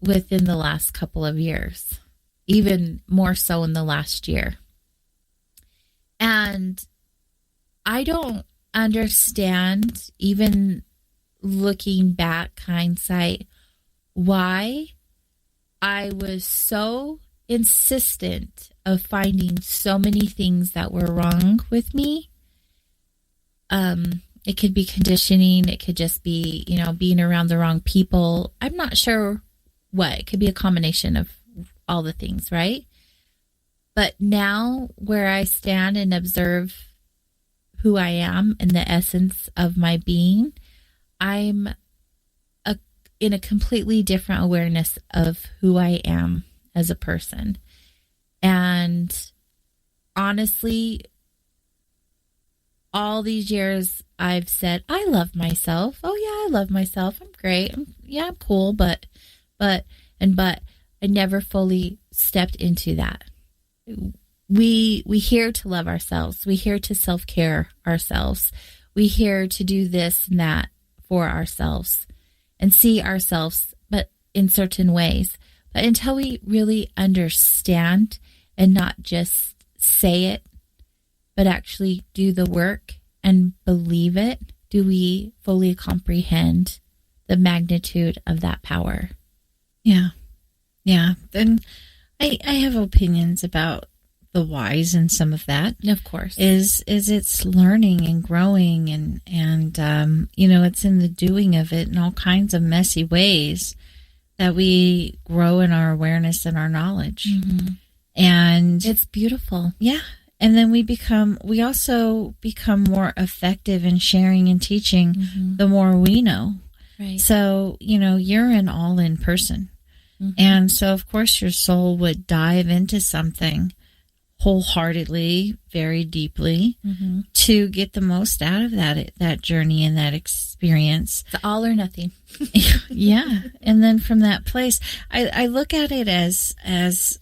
Speaker 2: within the last couple of years. Even more so in the last year. And I don't understand, even looking back, hindsight, why I was so insistent of finding so many things that were wrong with me. It could be conditioning. It could just be, being around the wrong people. I'm not sure what. It could be a combination of all the things, right? But now where I stand and observe who I am and the essence of my being, I'm in a completely different awareness of who I am as a person. And honestly, all these years I've said, I love myself. Oh yeah, I love myself. I'm great. I'm cool, but I never fully stepped into that. We here to love ourselves. We here to self-care ourselves. We here to do this and that for ourselves and see ourselves, but in certain ways. But until we really understand and not just say it, but actually do the work and believe it, do we fully comprehend the magnitude of that power?
Speaker 4: Yeah. Yeah. Then I have opinions about the whys and some of that.
Speaker 2: Of course.
Speaker 4: Is it's learning and growing and it's in the doing of it in all kinds of messy ways that we grow in our awareness and our knowledge.
Speaker 2: Mm-hmm.
Speaker 4: And
Speaker 2: it's beautiful.
Speaker 4: Yeah. And then we also become more effective in sharing and teaching the more we know.
Speaker 2: Right.
Speaker 4: So, you're an all-in person. Mm-hmm. And so, of course, your soul would dive into something wholeheartedly, very deeply, to get the most out of that journey and that experience.
Speaker 2: It's all or nothing.
Speaker 4: Yeah. And then from that place, I look at it as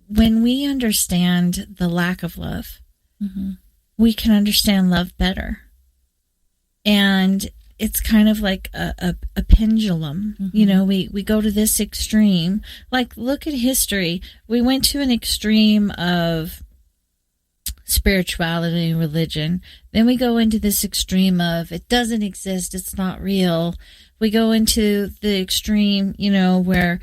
Speaker 4: when we understand the lack of love, we can understand love better. And it's kind of like a pendulum. We go to this extreme. Like, look at history. We went to an extreme of spirituality and religion. Then we go into this extreme of it doesn't exist, it's not real. We go into the extreme, where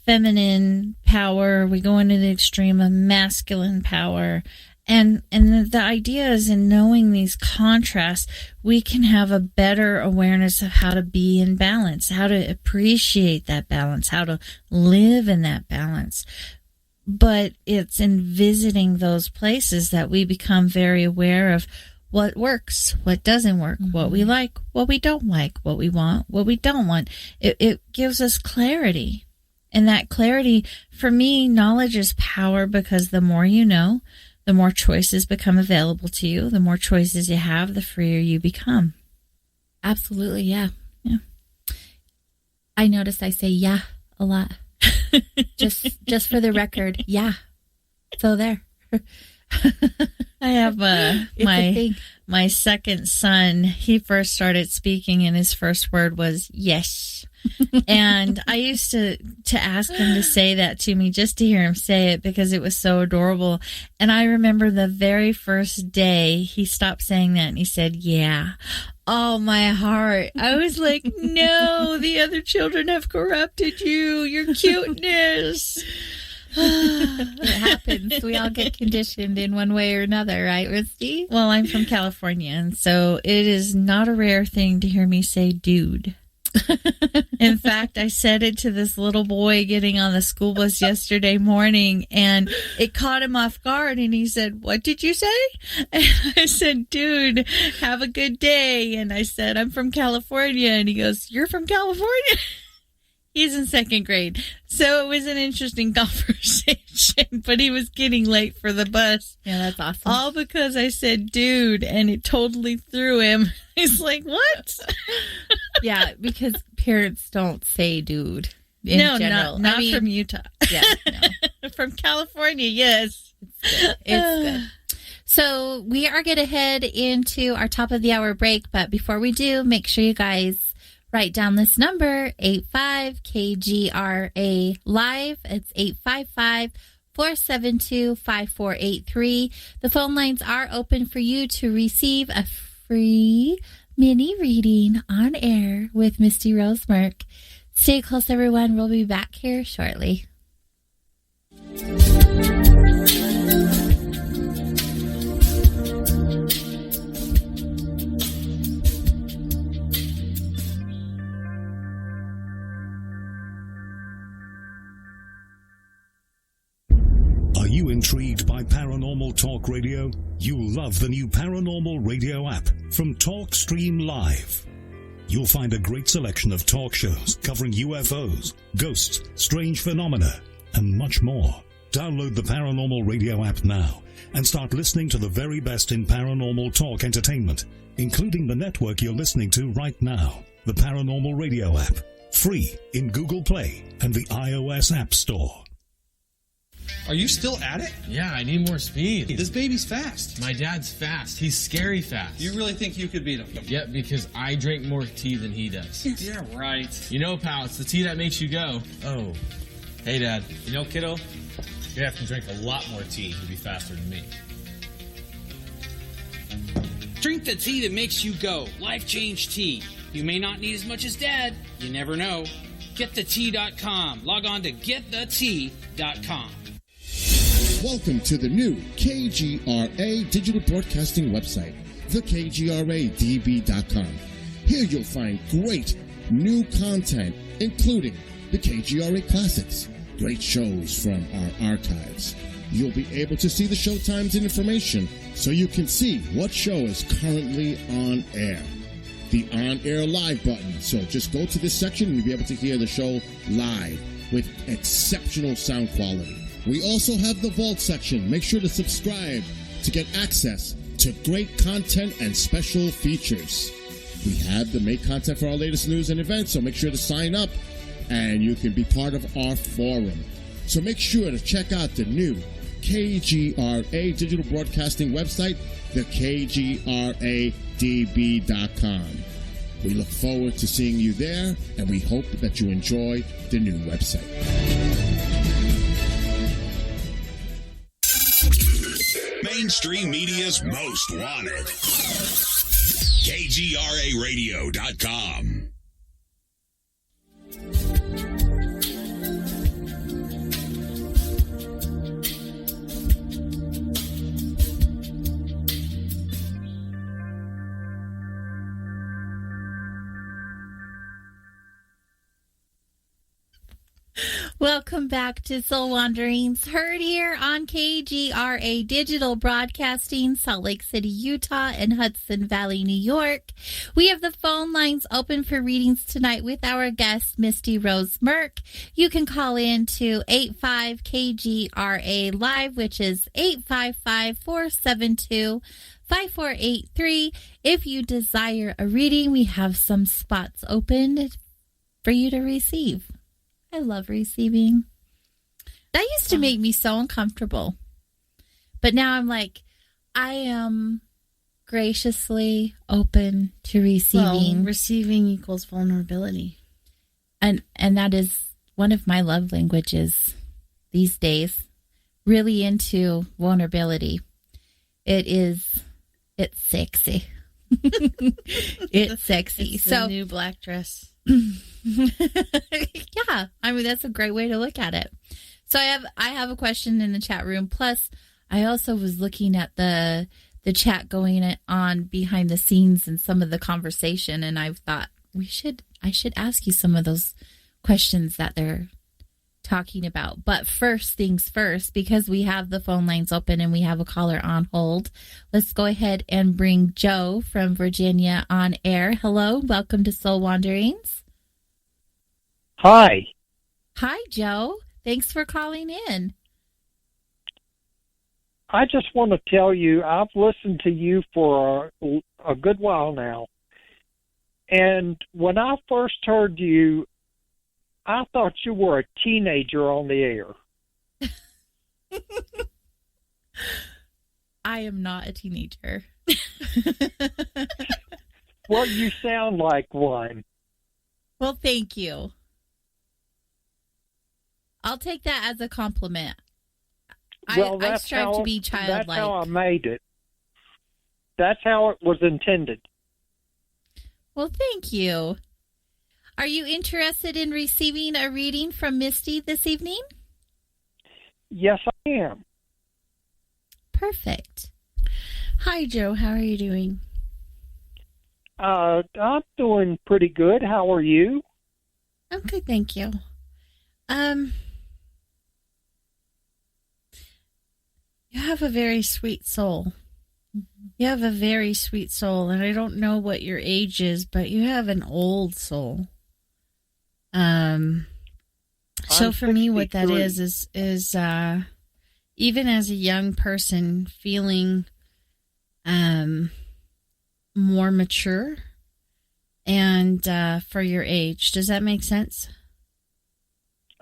Speaker 4: feminine power, we go into the extreme of masculine power. And the idea is, in knowing these contrasts, we can have a better awareness of how to be in balance, how to appreciate that balance, how to live in that balance. But it's in visiting those places that we become very aware of what works, what doesn't work, what we like, what we don't like, what we want, what we don't want. It gives us clarity. And that clarity, for me, knowledge is power, because the more you know, the more choices become available to you. The more choices you have, the freer you become.
Speaker 2: Absolutely, yeah.
Speaker 4: Yeah.
Speaker 2: I noticed I say yeah a lot. just for the record, yeah. So there.
Speaker 4: I have my second son. He first started speaking, and his first word was yes. And I used to ask him to say that to me, just to hear him say it, because it was so adorable. And I remember the very first day he stopped saying that, and he said, yeah. Oh, my heart. I was like, no, the other children have corrupted you, your cuteness.
Speaker 2: It happens. We all get conditioned in one way or another, right, Misty?
Speaker 4: Well, I'm from California, and so it is not a rare thing to hear me say dude. In fact, I said it to this little boy getting on the school bus yesterday morning, and it caught him off guard, and he said, what did you say? And I said, dude, have a good day. And I said, I'm from California. And he goes, you're from California? He's in second grade. So it was an interesting conversation, but he was getting late for the bus.
Speaker 2: Yeah, that's awesome.
Speaker 4: All because I said dude, and it totally threw him. He's like, what?
Speaker 2: Yeah, because parents don't say dude in general.
Speaker 4: Not from Utah.
Speaker 2: Yeah, no.
Speaker 4: From California, yes.
Speaker 2: It's good. So we are going to head into our top of the hour break, but before we do, make sure you guys write down this number, 85-KGRA Live. It's 855-472-5483. The phone lines are open for you to receive a free mini reading on air with Misty Merck. Stay close, everyone. We'll be back here shortly.
Speaker 6: Are you intrigued by Paranormal Talk Radio? You'll love the new Paranormal Radio app from TalkStream Live. You'll find a great selection of talk shows covering UFOs, ghosts, strange phenomena, and much more. Download the Paranormal Radio app now and start listening to the very best in paranormal talk entertainment, including the network you're listening to right now. The Paranormal Radio app, free in Google Play and the iOS App Store.
Speaker 7: Are you still at it?
Speaker 8: Yeah, I need more speed.
Speaker 7: This baby's fast.
Speaker 8: My dad's fast. He's scary fast.
Speaker 7: You really think you could beat him?
Speaker 8: Yeah, because I drink more tea than he does.
Speaker 7: Yeah, right.
Speaker 8: You know, pal, it's the tea that makes you go.
Speaker 9: Oh.
Speaker 8: Hey, Dad.
Speaker 9: You know, kiddo, you have to drink a lot more tea to be faster than me. Drink the tea that makes you go. Life Change Tea. You may not need as much as Dad. You never know. GetTheTea.com. Log on to GetTheTea.com.
Speaker 3: Welcome to the new KGRA digital broadcasting website, thekgradb.com. Here you'll find great new content, including the KGRA Classics, great shows from our archives. You'll be able to see the show times and information so you can see what show is currently on air. The on-air live button. So just go to this section and you'll be able to hear the show live with exceptional sound quality. We also have the Vault section. Make sure to subscribe to get access to great content and special features. We have the make content for our latest news and events, so make sure to sign up and you can be part of our forum. So make sure to check out the new KGRA digital broadcasting website, thekgradb.com. We look forward to seeing you there, and we hope that you enjoy the new website.
Speaker 6: Mainstream media's most wanted. KGRAradio.com.
Speaker 2: Welcome back to Soul Wanderings, heard here on KGRA Digital Broadcasting, Salt Lake City, Utah, and Hudson Valley, New York. We have the phone lines open for readings tonight with our guest, Misty Rose Merck. You can call in to 85KGRA Live, which is 855-472-5483. If you desire a reading, we have some spots open for you to receive. I love receiving. That used to make me so uncomfortable. But now I'm like, I am graciously open to receiving.
Speaker 4: Well, receiving equals vulnerability.
Speaker 2: And that is one of my love languages these days. Really into vulnerability. It's sexy. It's sexy.
Speaker 4: It's
Speaker 2: so
Speaker 4: the new black dress.
Speaker 2: Yeah, I mean that's a great way to look at it. So I have a question in the chat room. Plus, I also was looking at the chat going on behind the scenes and some of the conversation, and I thought I should ask you some of those questions that they're talking about. But first things first, because we have the phone lines open and we have a caller on hold, let's go ahead and bring Joe from Virginia on air. Hello, welcome to Soul Wanderings.
Speaker 10: Hi.
Speaker 2: Hi, Joe. Thanks for calling in.
Speaker 10: I just want to tell you, I've listened to you for a good while now. And when I first heard you, I thought you were a teenager on the air.
Speaker 2: I am not a teenager.
Speaker 10: Well, you sound like one.
Speaker 2: Well, thank you. I'll take that as a compliment.
Speaker 10: Well,
Speaker 2: I strive to be childlike.
Speaker 10: That's how I made it. That's how it was intended.
Speaker 2: Well, thank you. Are you interested in receiving a reading from Misty this evening?
Speaker 10: Yes, I am.
Speaker 2: Perfect.
Speaker 4: Hi, Joe. How are you doing?
Speaker 10: I'm doing pretty good. How are you?
Speaker 4: I'm good, thank you. You have a very sweet soul. You have a very sweet soul, and I don't know what your age is, but you have an old soul. So for me, what that is even as a young person, feeling more mature and for your age. Does that make sense?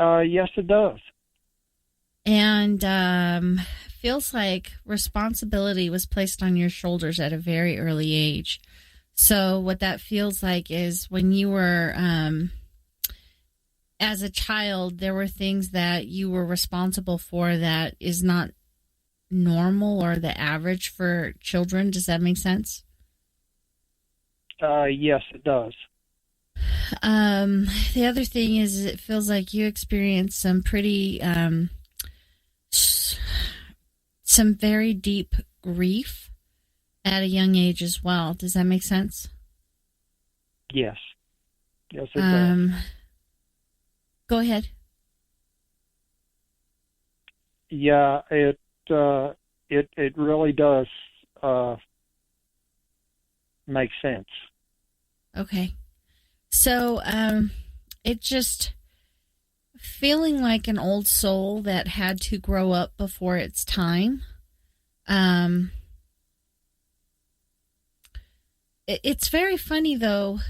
Speaker 10: Yes, it does.
Speaker 4: And feels like responsibility was placed on your shoulders at a very early age. So what that feels like is when you were, as a child, there were things that you were responsible for that is not normal or the average for children. Does that make sense?
Speaker 10: Yes, it does.
Speaker 4: The other thing is it feels like you experienced some pretty, some very deep grief at a young age as well. Does that make sense?
Speaker 10: Yes. Yes, it does.
Speaker 4: Go ahead.
Speaker 10: Yeah, it really does make sense.
Speaker 4: Okay. So, it just feeling like an old soul that had to grow up before its time. It's very funny though,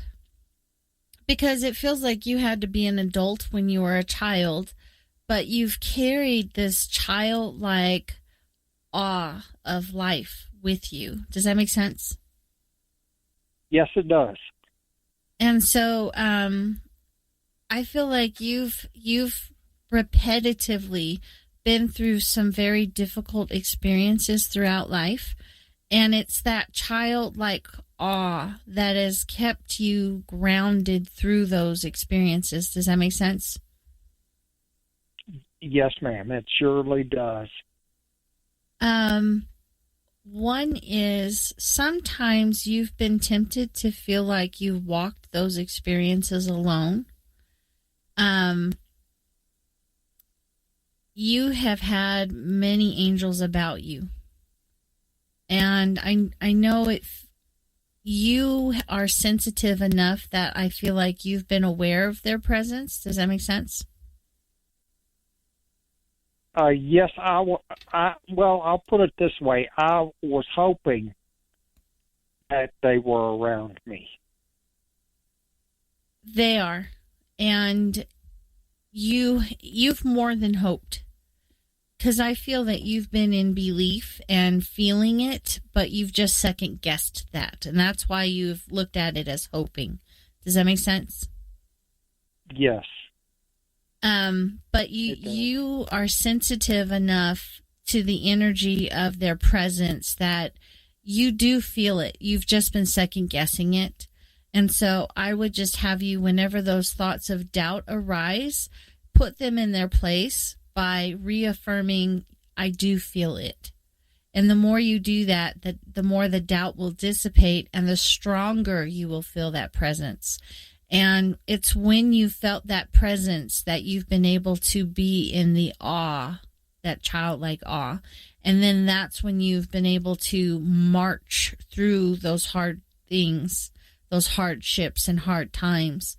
Speaker 4: because it feels like you had to be an adult when you were a child, but you've carried this childlike awe of life with you. Does that make sense?
Speaker 10: Yes, it does.
Speaker 4: And so I feel like you've repetitively been through some very difficult experiences throughout life, and it's that childlike awe that has kept you grounded through those experiences. Does that make sense?
Speaker 10: Yes, ma'am. It surely does.
Speaker 4: One is sometimes you've been tempted to feel like you've walked those experiences alone. You have had many angels about you. And I know you are sensitive enough that I feel like you've been aware of their presence. Does that make sense?
Speaker 10: Yes, well, I'll put it this way. I was hoping that they were around me.
Speaker 4: They are. And you've more than hoped. Because I feel that you've been in belief and feeling it, but you've just second guessed that. And that's why you've looked at it as hoping. Does that make sense?
Speaker 10: Yes.
Speaker 4: But you are sensitive enough to the energy of their presence that you do feel it. You've just been second guessing it. And so I would just have you, whenever those thoughts of doubt arise, put them in their place by reaffirming, I do feel it. And the more you do that, the more the doubt will dissipate and the stronger you will feel that presence. And it's when you felt that presence that you've been able to be in the awe, that childlike awe. And then that's when you've been able to march through those hard things, those hardships and hard times,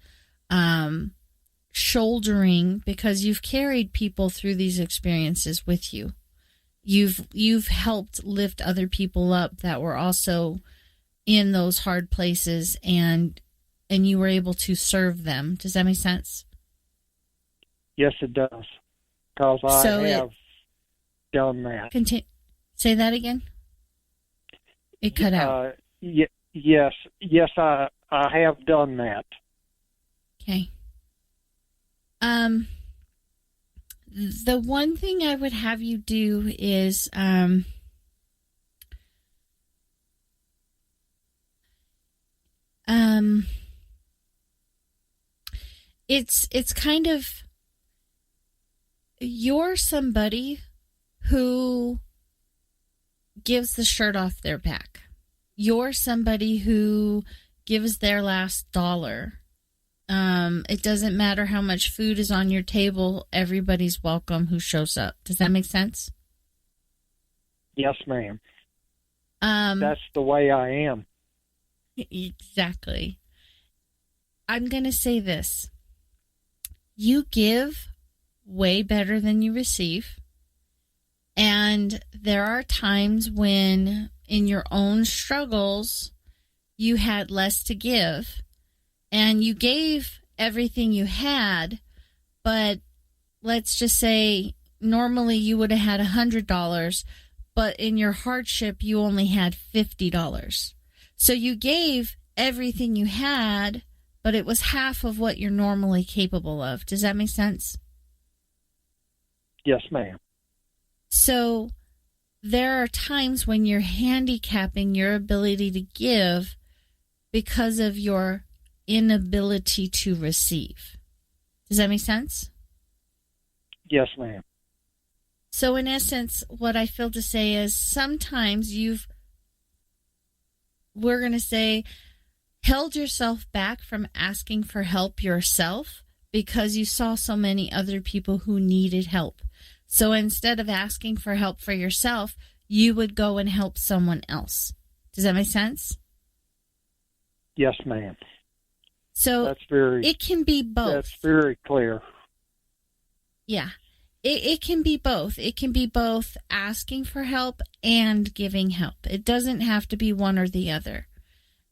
Speaker 4: shouldering, because you've carried people through these experiences with you. You've helped lift other people up that were also in those hard places, and you were able to serve them. Does that make sense?
Speaker 10: Yes, it does. Because I have done that.
Speaker 4: Say that again. It cut out.
Speaker 10: Yes, I have done that.
Speaker 4: Okay. The one thing I would have you do is it's kind of, you're somebody who gives the shirt off their back. You're somebody who gives their last dollar. It doesn't matter how much food is on your table. Everybody's welcome who shows up. Does that make sense?
Speaker 10: Yes, ma'am. That's the way I am.
Speaker 4: Exactly. I'm going to say this. You give way better than you receive. And there are times when in your own struggles, you had less to give. And you gave everything you had, but let's just say normally you would have had $100, but in your hardship, you only had $50. So you gave everything you had, but it was half of what you're normally capable of. Does that make sense?
Speaker 10: Yes, ma'am.
Speaker 4: So there are times when you're handicapping your ability to give because of your inability to receive. Does that make sense?
Speaker 10: Yes, ma'am.
Speaker 4: So in essence, what I feel to say is sometimes we're going to say, held yourself back from asking for help yourself because you saw so many other people who needed help. So instead of asking for help for yourself, you would go and help someone else. Does that make sense?
Speaker 10: Yes, ma'am.
Speaker 4: So it can be both.
Speaker 10: That's very clear.
Speaker 4: Yeah. It can be both. It can be both asking for help and giving help. It doesn't have to be one or the other.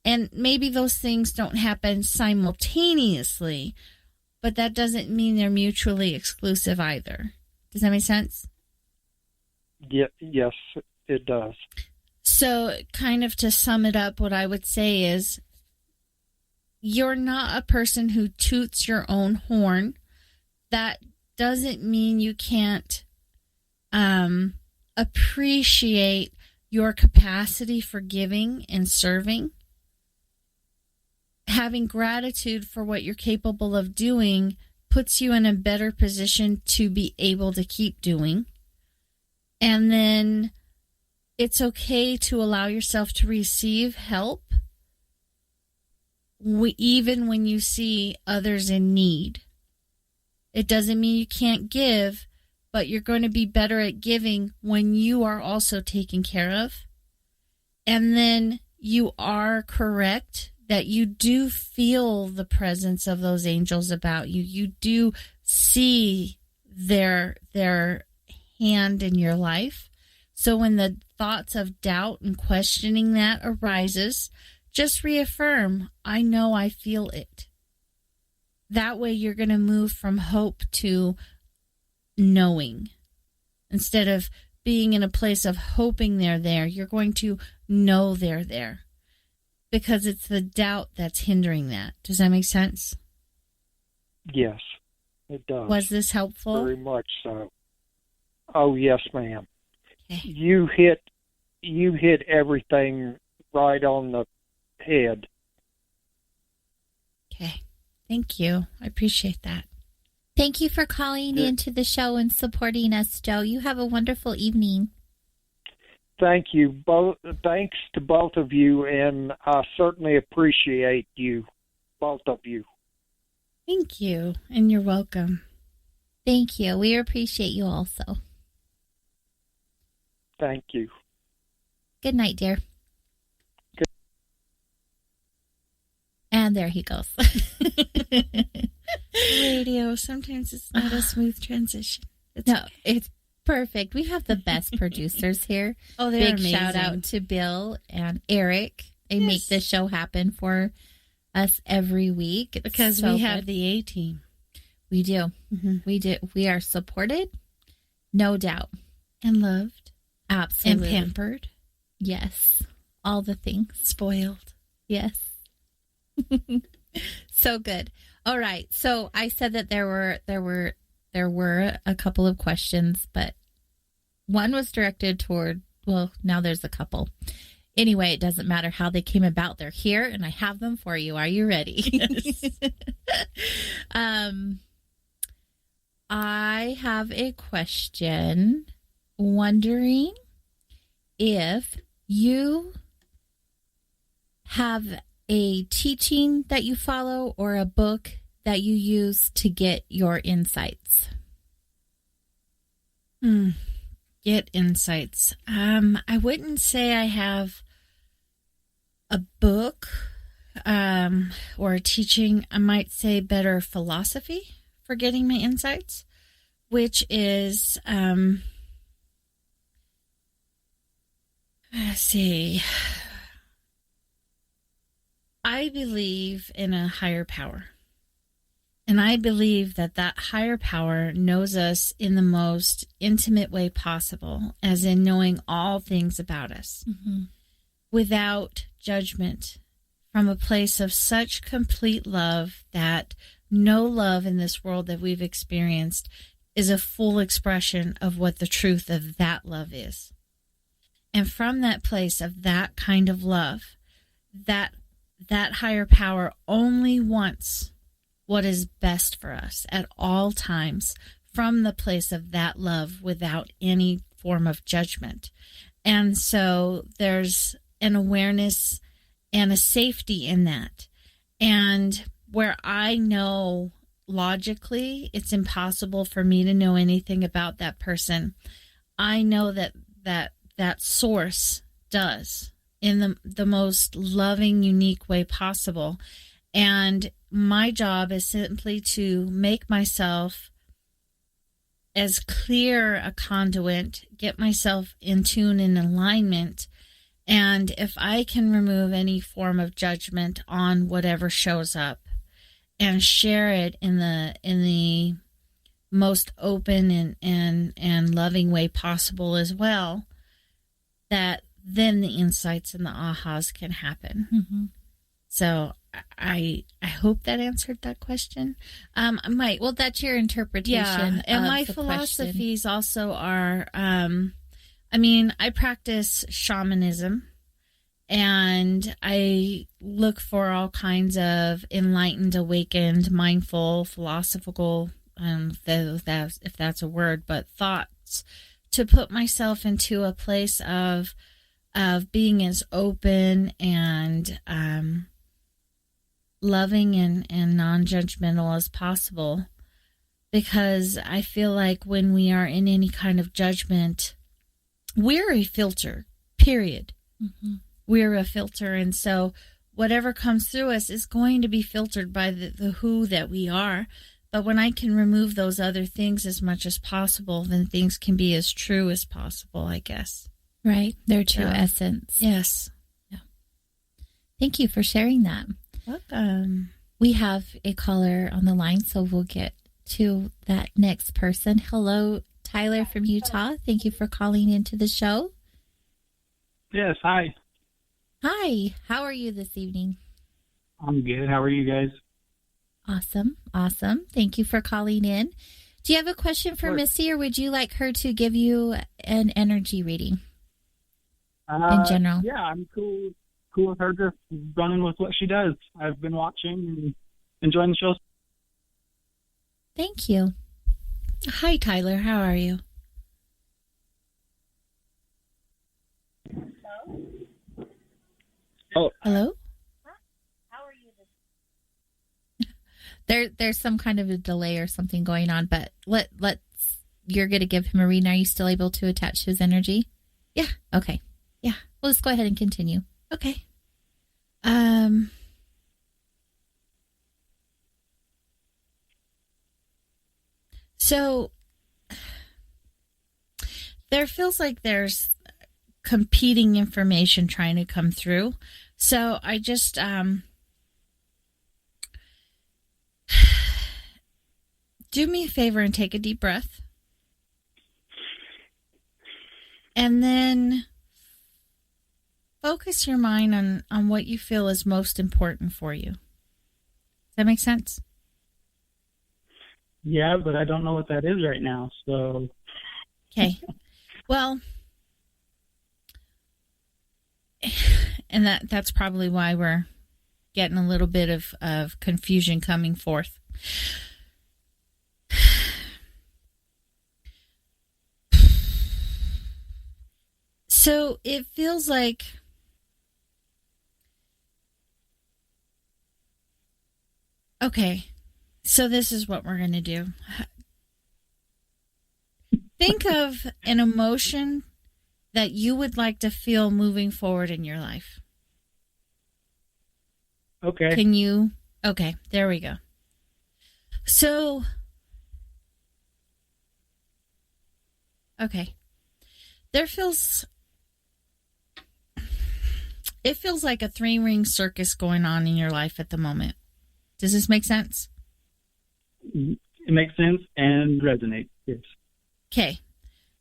Speaker 4: And maybe those things don't happen simultaneously, but that doesn't mean they're mutually exclusive either. Does that make sense?
Speaker 10: Yes, it does.
Speaker 4: So kind of to sum it up, what I would say is you're not a person who toots your own horn. That doesn't mean you can't appreciate your capacity for giving and serving. Having gratitude for what you're capable of doing puts you in a better position to be able to keep doing. And then it's okay to allow yourself to receive help even when you see others in need. It doesn't mean you can't give, but you're going to be better at giving when you are also taken care of. And then you are correct that you do feel the presence of those angels about you. You do see their hand in your life. So when the thoughts of doubt and questioning that arises, just reaffirm, I know I feel it. That way you're going to move from hope to knowing. Instead of being in a place of hoping they're there, you're going to know they're there. Because it's the doubt that's hindering that. Does that make sense?
Speaker 10: Yes, it does.
Speaker 4: Was this helpful?
Speaker 10: Very much so. Oh, yes, ma'am.
Speaker 4: Okay.
Speaker 10: You hit everything right on the head.
Speaker 4: Okay. Thank you. I appreciate that.
Speaker 2: Thank you for calling into the show and supporting us, Joe. You have a wonderful evening.
Speaker 10: Thank you. Thanks to both of you, and I certainly appreciate you, both of you.
Speaker 4: Thank you, and you're welcome.
Speaker 2: Thank you. We appreciate you also.
Speaker 10: Thank you.
Speaker 2: Good night, dear.
Speaker 10: Good.
Speaker 2: And there he goes.
Speaker 4: Radio, sometimes it's not a smooth transition.
Speaker 2: It's perfect. We have the best producers here.
Speaker 4: Oh, they're
Speaker 2: Big
Speaker 4: amazing.
Speaker 2: shout out to Bill and Eric. They make this show happen for us every week. It's
Speaker 4: because
Speaker 2: so
Speaker 4: we have
Speaker 2: good.
Speaker 4: the A-team.
Speaker 2: We do.
Speaker 4: Mm-hmm.
Speaker 2: We do. We are supported, no doubt.
Speaker 4: And loved.
Speaker 2: Absolutely.
Speaker 4: And pampered.
Speaker 2: Yes. All the things.
Speaker 4: Spoiled.
Speaker 2: Yes. So good. All right. So I said that there were a couple of questions, but one was directed toward, well, now there's a couple. Anyway, it doesn't matter how they came about. They're here, and I have them for you. Are you ready?
Speaker 4: Yes.
Speaker 2: I have a question wondering if you have a teaching that you follow or a book that you use to get your insights.
Speaker 4: Get insights. I wouldn't say I have a book or a teaching. I might say better philosophy for getting my insights, which is, let's see. I believe in a higher power. And I believe that that higher power knows us in the most intimate way possible, as in knowing all things about us, without judgment, from a place of such complete love that no love in this world that we've experienced is a full expression of what the truth of that love is. And from that place of that kind of love, that that higher power only wants what is best for us at all times from the place of that love without any form of judgment. And so there's an awareness and a safety in that. And where I know logically it's impossible for me to know anything about that person, I know that source does in the most loving, unique way possible. And my job is simply to make myself as clear a conduit, get myself in tune and alignment. And if I can remove any form of judgment on whatever shows up and share it in the most open and loving way possible as well, that then the insights and the ahas can happen.
Speaker 2: Mm-hmm.
Speaker 4: So I hope that answered that question.
Speaker 2: Well, that's your interpretation.
Speaker 4: And
Speaker 2: of
Speaker 4: my
Speaker 2: the
Speaker 4: philosophies also are, I practice shamanism, and I look for all kinds of enlightened, awakened, mindful, philosophical, if that's a word, but thoughts, to put myself into a place of being as open and loving and non-judgmental as possible, because I feel like when we are in any kind of judgment, we're a filter, period.
Speaker 2: Mm-hmm.
Speaker 4: We're a filter, and so whatever comes through us is going to be filtered by the who that we are. But when I can remove those other things as much as possible, then things can be as true as possible, I guess.
Speaker 2: Right. Their true essence.
Speaker 4: Yes.
Speaker 2: Yeah. Thank you for sharing that.
Speaker 4: Welcome.
Speaker 2: We have a caller on the line, so we'll get to that next person. Hello, Tyler from Utah. Thank you for calling into the show.
Speaker 11: Yes, hi.
Speaker 2: Hi. How are you this evening?
Speaker 11: I'm good. How are you guys?
Speaker 2: Awesome. Thank you for calling in. Do you have a question for Misty, or would you like her to give you an energy reading in general?
Speaker 11: Yeah, I'm cool with her just running with what she does. I've been watching and enjoying the show.
Speaker 2: Thank you.
Speaker 4: Hi, Tyler. How are you?
Speaker 11: Oh,
Speaker 2: hello. There's some kind of a delay or something going on, but you're going to give him a reading. Are you still able to attach his energy?
Speaker 4: Yeah.
Speaker 2: Okay.
Speaker 4: Yeah.
Speaker 2: Well, let's go ahead and continue.
Speaker 4: Okay. So there feels like there's competing information trying to come through. So I just, do me a favor and take a deep breath. And then focus your mind on what you feel is most important for you. Does that make sense?
Speaker 11: Yeah, but I don't know what that is right now, so.
Speaker 4: Okay. Well, and that's probably why we're getting a little bit of confusion coming forth. So it feels like okay, so this is what we're going to do. Think of an emotion that you would like to feel moving forward in your life.
Speaker 11: Okay.
Speaker 4: Can you? Okay, there we go. So, okay. It feels like a 3-ring circus going on in your life at the moment. Does this make sense?
Speaker 11: It makes sense and resonates, yes.
Speaker 4: Okay.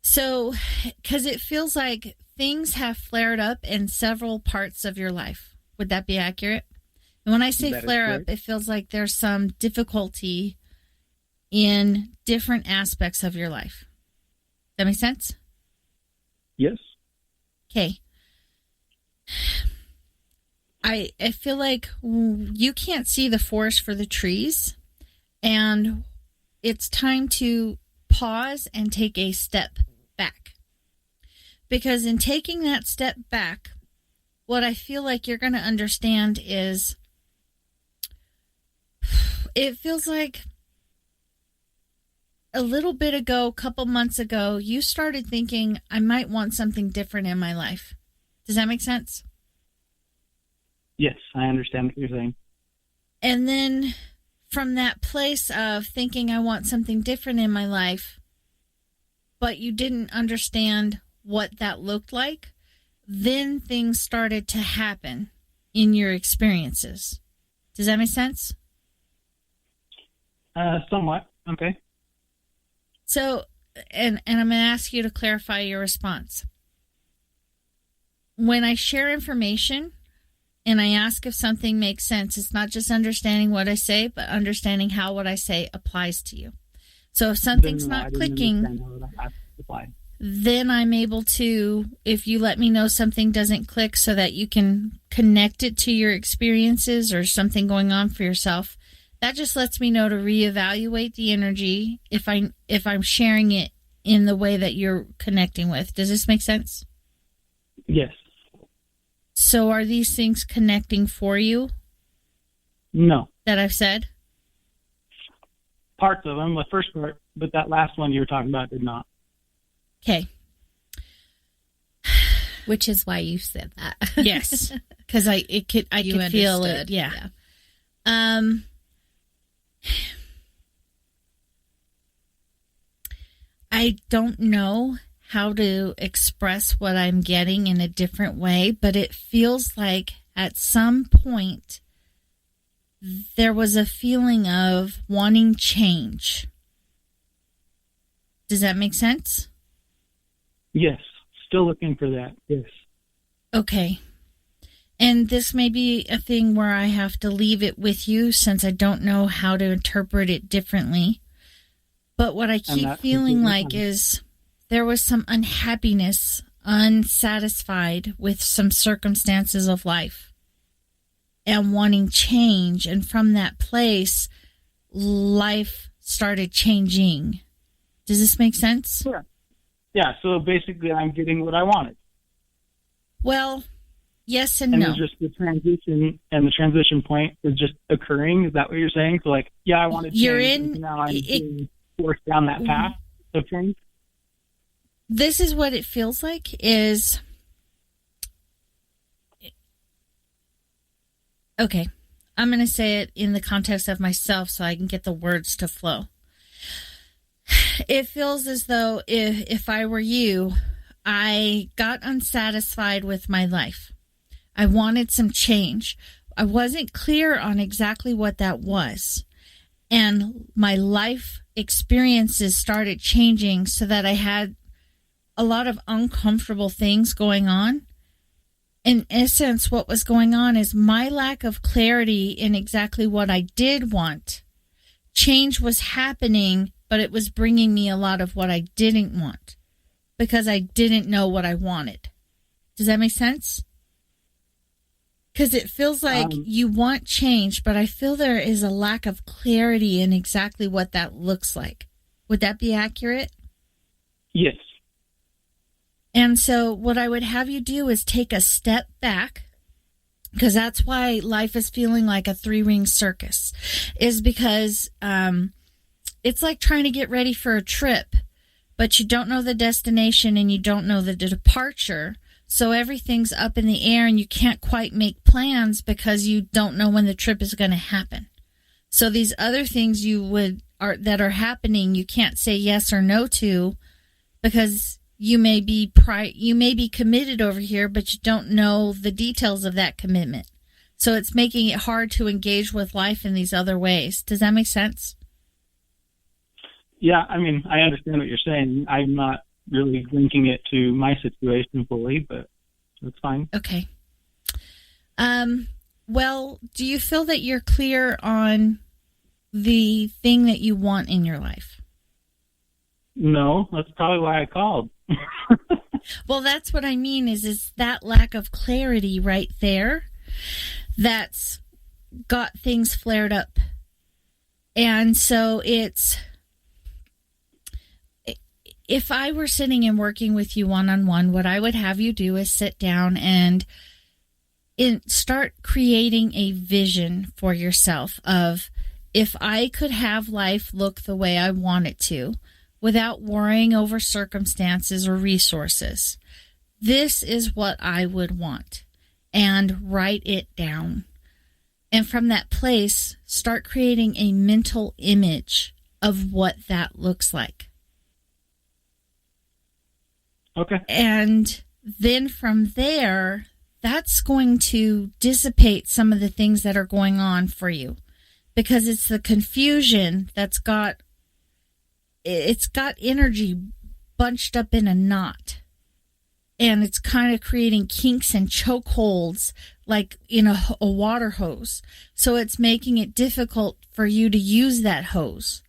Speaker 4: So, because it feels like things have flared up in several parts of your life. Would that be accurate? And when I say flare up, it feels like there's some difficulty in different aspects of your life. Does that make sense?
Speaker 11: Yes.
Speaker 4: Okay. I feel like you can't see the forest for the trees, and it's time to pause and take a step back. Because in taking that step back, what I feel like you're going to understand is it feels like a little bit ago, a couple months ago, you started thinking, I might want something different in my life. Does that make sense?
Speaker 11: Yes, I understand what you're saying.
Speaker 4: And then from that place of thinking I want something different in my life, but you didn't understand what that looked like, then things started to happen in your experiences. Does that make sense?
Speaker 11: Somewhat. Okay.
Speaker 4: So, and I'm going to ask you to clarify your response. When I share information and I ask if something makes sense, it's not just understanding what I say, but understanding how what I say applies to you. So if something's not clicking, then I'm able to, if you let me know something doesn't click so that you can connect it to your experiences or something going on for yourself, that just lets me know to reevaluate the energy if I'm sharing it in the way that you're connecting with. Does this make sense?
Speaker 11: Yes.
Speaker 4: So are these things connecting for you?
Speaker 11: No.
Speaker 4: That I've said?
Speaker 11: Parts of them, the first part, but that last one you were talking about did not.
Speaker 4: Okay.
Speaker 2: Which is why you said that.
Speaker 4: Yes. Because I could feel it. Yeah. I don't know how to express what I'm getting in a different way, but it feels like at some point there was a feeling of wanting change. Does that make sense?
Speaker 11: Yes. Still looking for that. Yes.
Speaker 4: Okay. And this may be a thing where I have to leave it with you since I don't know how to interpret it differently. But what I keep feeling like is there was some unhappiness, unsatisfied with some circumstances of life and wanting change. And from that place, life started changing. Does this make sense?
Speaker 11: Sure. Yeah, so basically I'm getting what I wanted.
Speaker 4: Well, yes and
Speaker 11: no.
Speaker 4: No.
Speaker 11: And just the transition point is just occurring. Is that what you're saying? So like, yeah, I wanted change.
Speaker 4: You're in,
Speaker 11: and now I'm being forced down that path of change.
Speaker 4: This is what it feels like is, okay, I'm going to say it in the context of myself so I can get the words to flow. It feels as though if I were you, I got unsatisfied with my life. I wanted some change. I wasn't clear on exactly what that was. And my life experiences started changing so that I had a lot of uncomfortable things going on. In essence, what was going on is my lack of clarity in exactly what I did want. Change was happening, but it was bringing me a lot of what I didn't want because I didn't know what I wanted. Does that make sense? Because it feels like you want change, but I feel there is a lack of clarity in exactly what that looks like. Would that be accurate?
Speaker 11: Yes.
Speaker 4: And so what I would have you do is take a step back, because that's why life is feeling like a three-ring circus, is because it's like trying to get ready for a trip, but you don't know the destination and you don't know the departure. So everything's up in the air and you can't quite make plans because you don't know when the trip is going to happen. So these other things that are happening, you can't say yes or no to because you may be committed over here, but you don't know the details of that commitment. So it's making it hard to engage with life in these other ways. Does that make sense?
Speaker 11: Yeah, I mean, I understand what you're saying. I'm not really linking it to my situation fully, but that's fine.
Speaker 4: Okay. Well, do you feel that you're clear on the thing that you want in your life?
Speaker 11: No, that's probably why I called.
Speaker 4: Well, that's what I mean is that lack of clarity right there
Speaker 2: that's got things flared up. And so if I were sitting and working with you one-on-one, what I would have you do is sit down and start creating a vision for yourself of, if I could have life look the way I want it to, without worrying over circumstances or resources, this is what I would want. And write it down. And from that place, start creating a mental image of what that looks like.
Speaker 11: Okay.
Speaker 2: And then from there, that's going to dissipate some of the things that are going on for you, because it's the confusion that's got energy bunched up in a knot, and it's kind of creating kinks and chokeholds like in a water hose. So it's making it difficult for you to use that hose.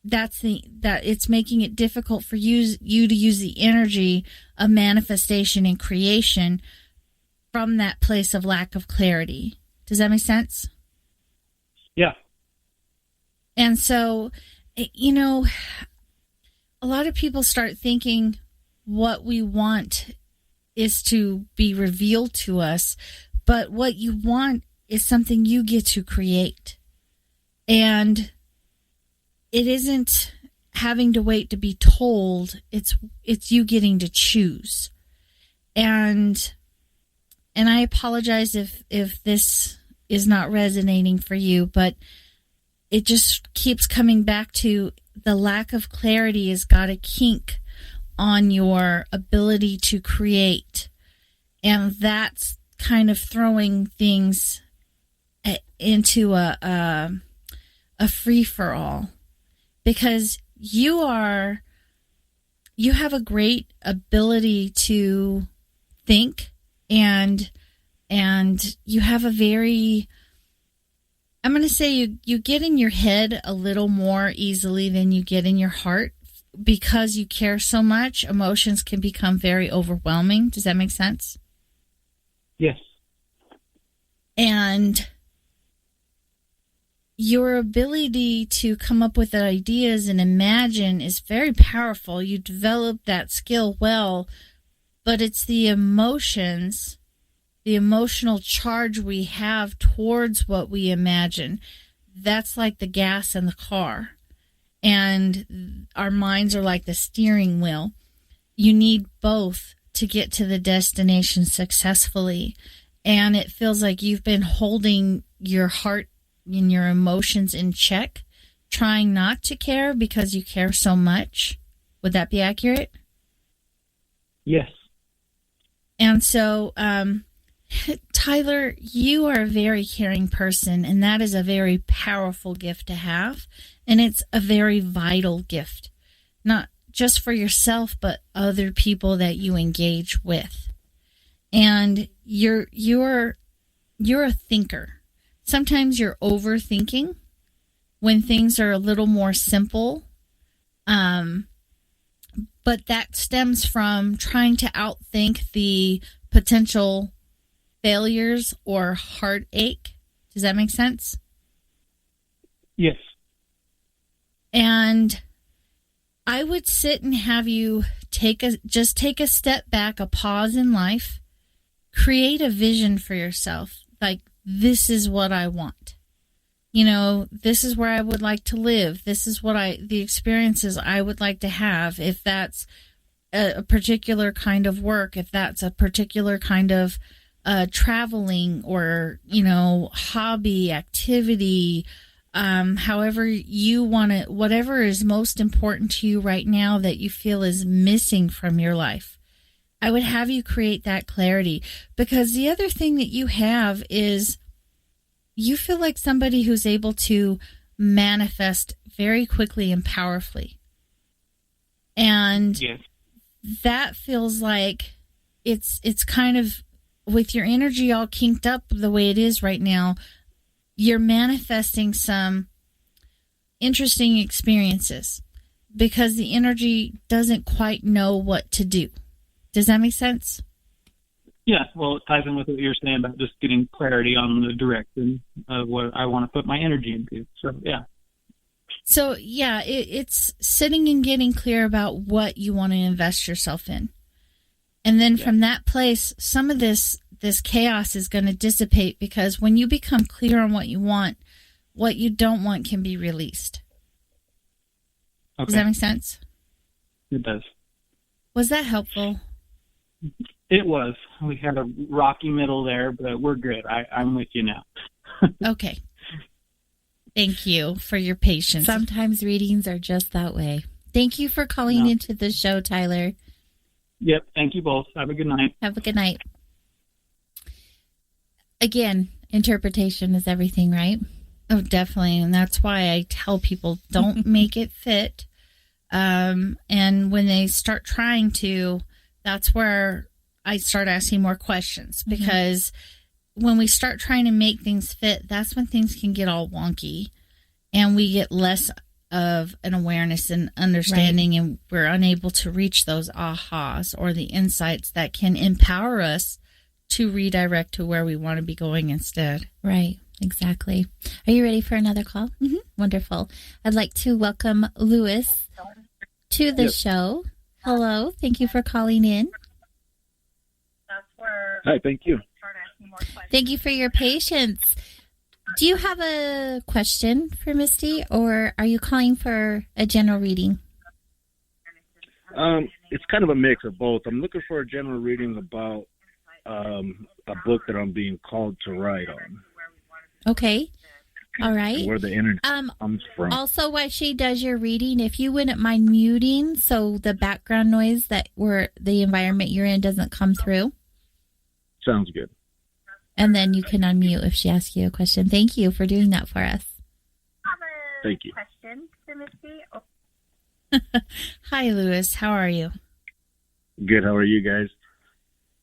Speaker 2: It's making it difficult for you to use the energy of manifestation and creation from that place of lack of clarity. Does that make sense?
Speaker 11: Yeah.
Speaker 2: And so, you know, a lot of people start thinking what we want is to be revealed to us, but what you want is something you get to create. And it isn't having to wait to be told, it's you getting to choose. And I apologize if this is not resonating for you, but it just keeps coming back to the lack of clarity has got a kink on your ability to create. And that's kind of throwing things into a free-for-all. Because you have a great ability to think, and you have a very, I'm going to say you get in your head a little more easily than you get in your heart, because you care so much. Emotions can become very overwhelming. Does that make sense?
Speaker 11: Yes.
Speaker 2: And your ability to come up with ideas and imagine is very powerful. You develop that skill well, but it's the emotions, the emotional charge we have towards what we imagine. That's like the gas in the car. And our minds are like the steering wheel. You need both to get to the destination successfully. And it feels like you've been holding your heart and your emotions in check, trying not to care because you care so much. Would that be accurate?
Speaker 11: Yes.
Speaker 2: And so, Tyler, you are a very caring person, and that is a very powerful gift to have. And it's a very vital gift, not just for yourself, but other people that you engage with. And you're a thinker. Sometimes you're overthinking when things are a little more simple. But that stems from trying to outthink the potential failures or heartache. Does that make sense?
Speaker 11: Yes.
Speaker 2: And I would sit and have you take a step back, a pause in life, create a vision for yourself. Like, this is what I want. You know, this is where I would like to live. This is what the experiences I would like to have. If that's a particular kind of work, if that's a particular kind of traveling or, you know, hobby, activity, however you want it, whatever is most important to you right now that you feel is missing from your life. I would have you create that clarity, because the other thing that you have is you feel like somebody who's able to manifest very quickly and powerfully. And
Speaker 11: yes,
Speaker 2: that feels like it's kind of, with your energy all kinked up the way it is right now, you're manifesting some interesting experiences because the energy doesn't quite know what to do. Does that make sense?
Speaker 11: Yeah, well, it ties in with what you're saying about just getting clarity on the direction of what I want to put my energy into. So, yeah.
Speaker 4: So, yeah, it's sitting and getting clear about what you want to invest yourself in. And then from that place, some of this chaos is going to dissipate, because when you become clear on what you don't want can be released.
Speaker 11: Okay.
Speaker 4: Does that make sense?
Speaker 11: It does.
Speaker 4: Was that helpful?
Speaker 11: It was. We had a rocky middle there, but we're good. I'm with you now.
Speaker 4: Okay. Thank you for your patience.
Speaker 2: Sometimes readings are just that way. Thank you for calling into the show, Tyler.
Speaker 11: Yep. Thank you both. Have a good night.
Speaker 2: Have a good night. Again, interpretation is everything, right?
Speaker 4: Oh, definitely. And that's why I tell people don't make it fit. And when they start trying to, that's where I start asking more questions, because when we start trying to make things fit, that's when things can get all wonky and we get less of an awareness and understanding, and we're unable to reach those ahas or the insights that can empower us to redirect to where we want to be going instead.
Speaker 2: Right. Exactly. Are you ready for another call? Mm-hmm. Wonderful. I'd like to welcome Lewis to the show. Hello. Thank you for calling in.
Speaker 12: Hi, thank you.
Speaker 2: Thank you for your patience. Do you have a question for Misty, or are you calling for a general reading?
Speaker 12: It's kind of a mix of both. I'm looking for a general reading about a book that I'm being called to write on.
Speaker 2: Okay. All right.
Speaker 12: Where the energy comes from.
Speaker 2: Also, while she does your reading, if you wouldn't mind muting so the background noise that the environment you're in doesn't come through.
Speaker 12: Sounds good.
Speaker 2: And then you can unmute if she asks you a question. Thank you for doing that for us.
Speaker 12: Thank you.
Speaker 13: Question for Misty?
Speaker 4: Hi, Lewis. How are you?
Speaker 12: Good. How are you guys?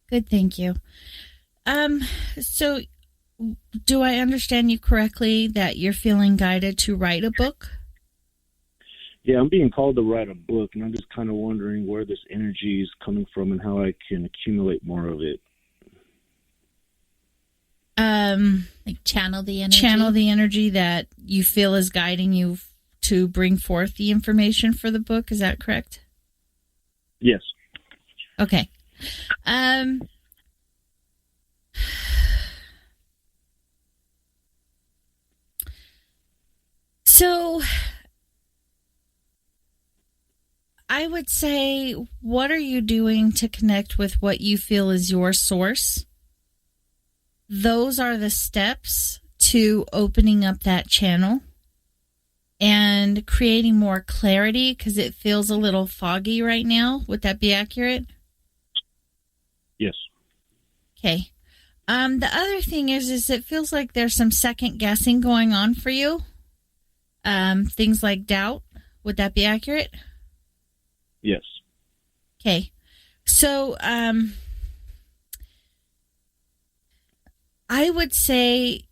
Speaker 4: Good, thank you. So do I understand you correctly that you're feeling guided to write a book?
Speaker 12: Yeah, I'm being called to write a book, and I'm just kind of wondering where this energy is coming from and how I can accumulate more of it.
Speaker 2: Like channel the energy?
Speaker 4: Channel the energy that you feel is guiding you to bring forth the information for the book. Is that correct?
Speaker 12: Yes.
Speaker 4: Okay. So I would say, what are you doing to connect with what you feel is your source? Those are the steps to opening up that channel and creating more clarity, because it feels a little foggy right now. Would that be accurate?
Speaker 12: Yes.
Speaker 4: Okay. The other thing is it feels like there's some second guessing going on for you. Things like doubt. Would that be accurate?
Speaker 12: Yes.
Speaker 4: Okay. So, I would say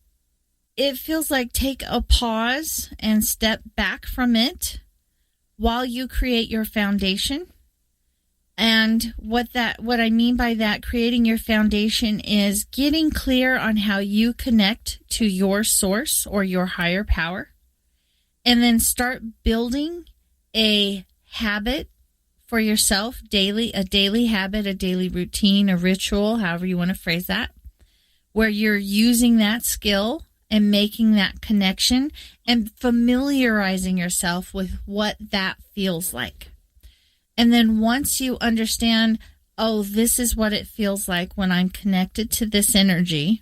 Speaker 4: it feels like take a pause and step back from it while you create your foundation. And what I mean by that, creating your foundation, is getting clear on how you connect to your source or your higher power, and then start building a habit for yourself daily, a daily habit, a daily routine, a ritual, however you want to phrase that, where you're using that skill and making that connection and familiarizing yourself with what that feels like. And then once you understand, oh, this is what it feels like when I'm connected to this energy,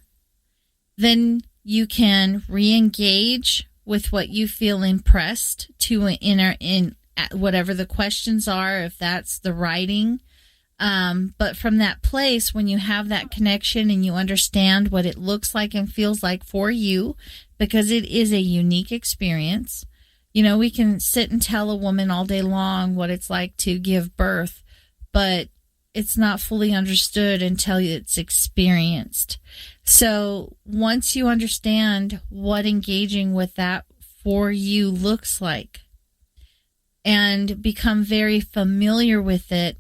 Speaker 4: then you can re-engage with what you feel impressed to in whatever the questions are, if that's the writing. But from that place, when you have that connection and you understand what it looks like and feels like for you, because it is a unique experience. You know, we can sit and tell a woman all day long what it's like to give birth, but it's not fully understood until it's experienced. So once you understand what engaging with that for you looks like and become very familiar with it,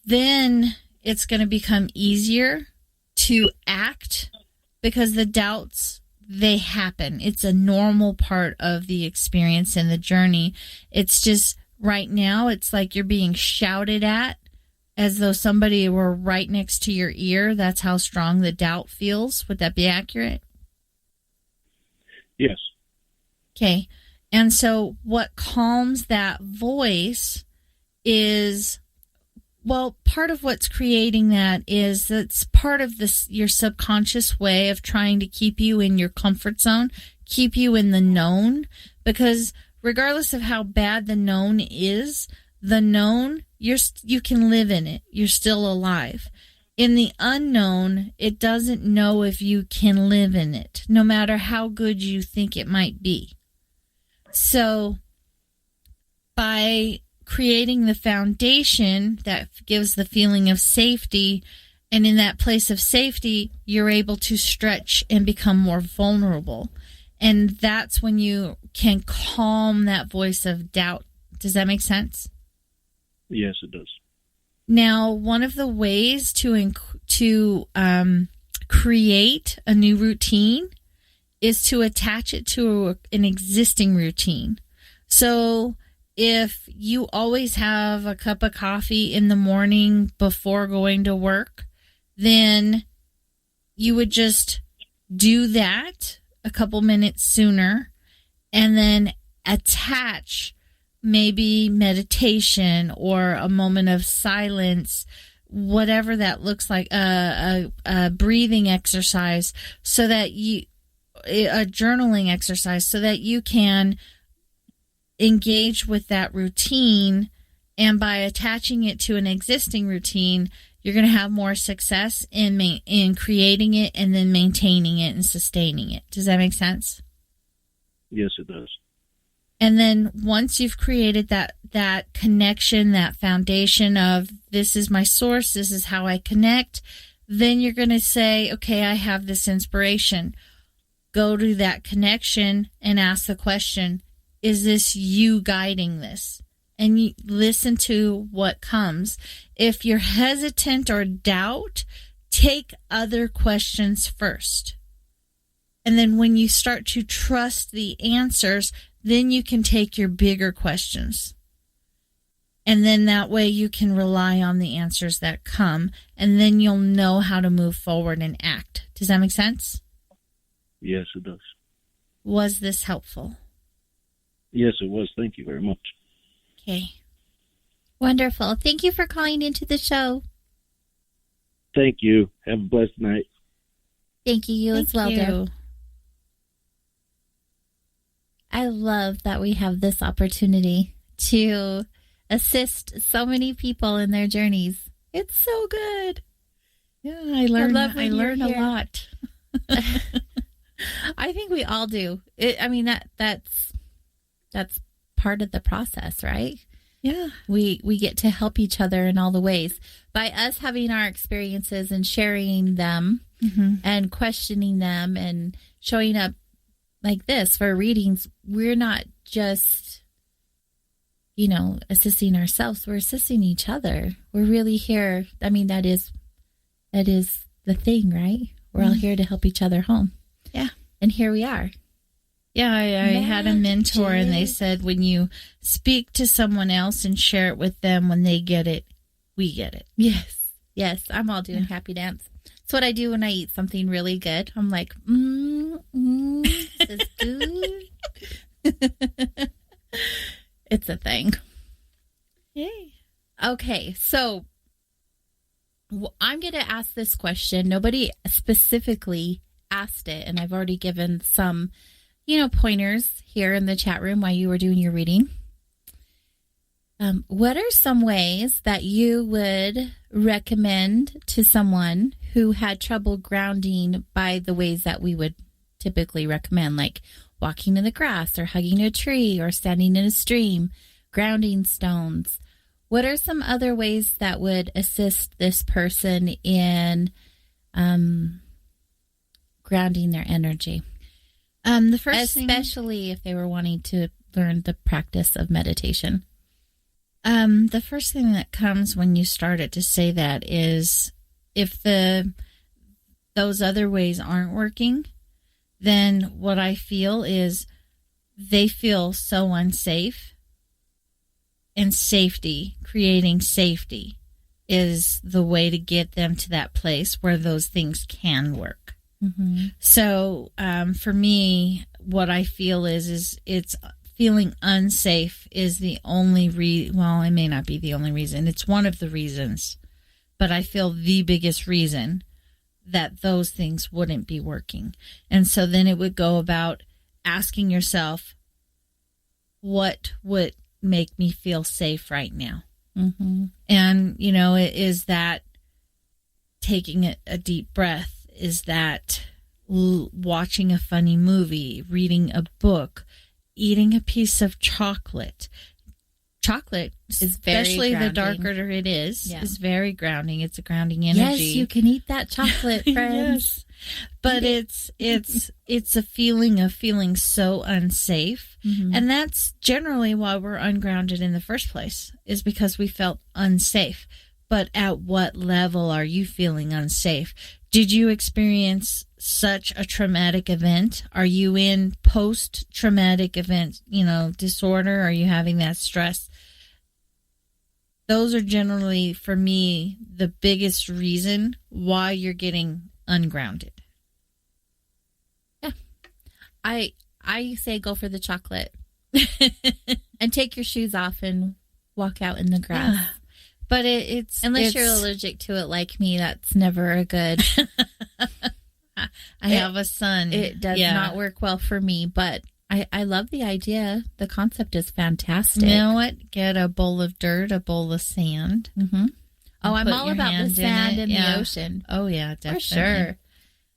Speaker 4: then it's going to become easier to act because the doubts, they happen. It's a normal part of the experience and the journey. It's just right now, it's like you're being shouted at as though somebody were right next to your ear. That's how strong the doubt feels. Would that be accurate?
Speaker 12: Yes.
Speaker 4: Okay. And so what calms that voice is, well, part of what's creating that is that's part of this, your subconscious way of trying to keep you in your comfort zone, keep you in the known, because regardless of how bad the known is, the known, you can live in it. You're still alive. In the unknown, it doesn't know if you can live in it, no matter how good you think it might be. So by creating the foundation that gives the feeling of safety, and in that place of safety, you're able to stretch and become more vulnerable. And that's when you can calm that voice of doubt. Does that make sense?
Speaker 12: Yes, it does.
Speaker 4: Now, one of the ways to create a new routine is to attach it to an existing routine. So if you always have a cup of coffee in the morning before going to work, then you would just do that a couple minutes sooner and then attach maybe meditation or a moment of silence, whatever that looks like, a breathing exercise, so that a journaling exercise, so that you can engage with that routine. And by attaching it to an existing routine, you're going to have more success in creating it and then maintaining it and sustaining it. Does that make sense?
Speaker 12: Yes, it does.
Speaker 4: And then once you've created that connection, that foundation of this is my source, this is how I connect, then you're going to say, okay, I have this inspiration. Go to that connection and ask the question, is this you guiding this? And you listen to what comes. If you're hesitant or doubt, take other questions first. And then when you start to trust the answers, then you can take your bigger questions. And then that way you can rely on the answers that come. And then you'll know how to move forward and act. Does that make sense?
Speaker 12: Yes, it does.
Speaker 4: Was this helpful?
Speaker 12: Yes, it was. Thank you very much.
Speaker 4: Okay.
Speaker 2: Wonderful. Thank you for calling into the show.
Speaker 12: Thank you. Have a blessed night.
Speaker 2: Thank you. You as well, dear.
Speaker 4: you.
Speaker 2: I love that we have this opportunity to assist so many people in their journeys. It's so good.
Speaker 4: Yeah, I learn a
Speaker 2: here.
Speaker 4: lot.
Speaker 2: I think we all do. That's part of the process, right?
Speaker 4: Yeah.
Speaker 2: We get to help each other in all the ways. By us having our experiences and sharing them and questioning them and showing up like this for readings, we're not just, assisting ourselves. We're assisting each other. We're really here. I mean, that is the thing, right? We're all here to help each other home.
Speaker 4: Yeah.
Speaker 2: And here we are.
Speaker 4: Yeah, I had a mentor, and they said when you speak to someone else and share it with them, when they get it, we get it.
Speaker 2: Yes. I'm all doing happy dance. It's what I do when I eat something really good. I'm like, this is good. It's a thing.
Speaker 4: Yay.
Speaker 2: Okay, so I'm going to ask this question. Nobody specifically asked it, and I've already given some pointers here in the chat room while you were doing your reading. What are some ways that you would recommend to someone who had trouble grounding by the ways that we would typically recommend, like walking in the grass or hugging a tree or standing in a stream, grounding stones? What are some other ways that would assist this person in grounding their energy?
Speaker 4: The first thing,
Speaker 2: especially if they were wanting to learn the practice of meditation.
Speaker 4: The first thing that comes when you started to say that is if those other ways aren't working, then what I feel is they feel so unsafe, and creating safety is the way to get them to that place where those things can work.
Speaker 2: Mm-hmm.
Speaker 4: So for me, what I feel is it's feeling unsafe is the only well, it may not be the only reason. It's one of the reasons, but I feel the biggest reason that those things wouldn't be working. And so then it would go about asking yourself, what would make me feel safe right now?
Speaker 2: Mm-hmm.
Speaker 4: And, is that taking a deep breath? Is that watching a funny movie, reading a book, eating a piece of chocolate? Chocolate,
Speaker 2: is very
Speaker 4: especially
Speaker 2: grounding.
Speaker 4: The darker it is
Speaker 2: Yeah.
Speaker 4: very grounding. It's a grounding energy.
Speaker 2: Yes, you can eat that chocolate, friends.
Speaker 4: Yes. But it's a feeling of feeling so unsafe.
Speaker 2: Mm-hmm.
Speaker 4: And that's generally why we're ungrounded in the first place, is because we felt unsafe. But at what level are you feeling unsafe? Did you experience such a traumatic event? Are you in post-traumatic event, disorder? Are you having that stress? Those are generally, for me, the biggest reason why you're getting ungrounded.
Speaker 2: Yeah. I say go for the chocolate. And take your shoes off and walk out in the grass.
Speaker 4: But it's
Speaker 2: unless you're allergic to it like me, that's never a good.
Speaker 4: I have a son.
Speaker 2: It does not work well for me, but I love the idea. The concept is fantastic.
Speaker 4: You know what? Get a bowl of dirt, a bowl of sand.
Speaker 2: Mm-hmm. Oh, I'm
Speaker 4: put
Speaker 2: all
Speaker 4: your
Speaker 2: about the
Speaker 4: hand in
Speaker 2: sand
Speaker 4: it.
Speaker 2: and
Speaker 4: Yeah.
Speaker 2: the ocean.
Speaker 4: Oh, yeah, definitely.
Speaker 2: For sure.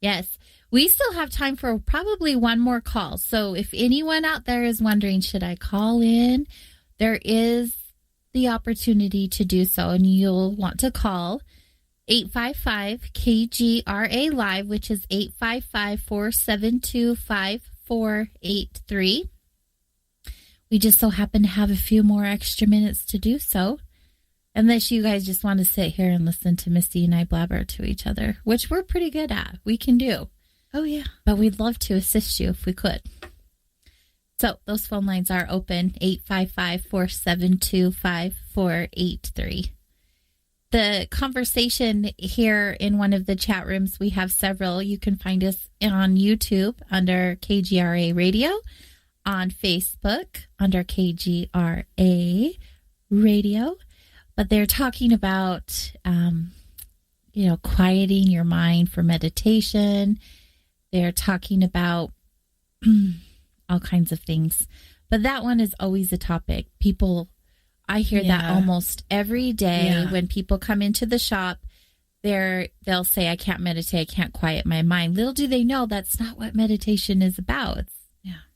Speaker 2: Yes. We still have time for probably one more call. So if anyone out there is wondering, should I call in? There is the opportunity to do so, and you'll want to call 855-KGRA Live, which is 855-472-5483. We just so happen to have a few more extra minutes to do so. Unless you guys just want to sit here and listen to Misty and I blabber to each other, which we're pretty good at. We can do.
Speaker 4: Oh, yeah.
Speaker 2: But we'd love to assist you if we could. So those phone lines are open, 855-472-5483. The conversation here in one of the chat rooms, we have several. You can find us on YouTube under KGRA Radio, on Facebook under KGRA Radio. But they're talking about, quieting your mind for meditation. They're talking about all kinds of things. But that one is always a topic. I hear that almost every day when people come into the shop. They'll say, I can't meditate, I can't quiet my mind. Little do they know that's not what meditation is about. It's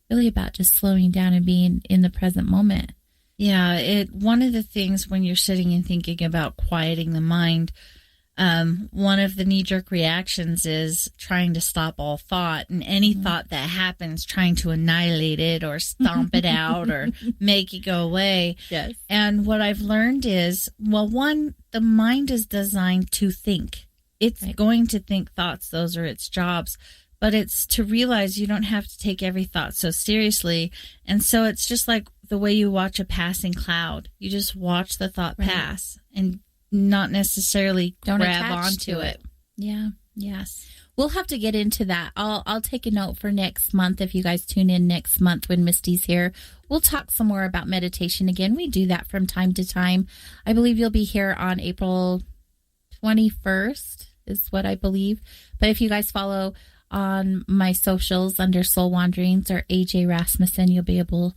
Speaker 2: really about just slowing down and being in the present moment.
Speaker 4: Yeah, one of the things when you're sitting and thinking about quieting the mind, one of the knee-jerk reactions is trying to stop all thought, and any thought that happens, trying to annihilate it or stomp it out or make it go away.
Speaker 2: Yes.
Speaker 4: And what I've learned is, one, the mind is designed to think. It's going to think thoughts. Those are its jobs. But it's to realize you don't have to take every thought so seriously. And so it's just like the way you watch a passing cloud. You just watch the thought pass and not necessarily
Speaker 2: Don't
Speaker 4: grab
Speaker 2: attach
Speaker 4: onto
Speaker 2: to
Speaker 4: it.
Speaker 2: Yeah. Yes. We'll have to get into that. I'll take a note for next month. If you guys tune in next month when Misty's here, we'll talk some more about meditation again. We do that from time to time. I believe you'll be here on April 21st is what I believe. But if you guys follow on my socials under Soul Wanderings or AJ Rasmussen, you'll be able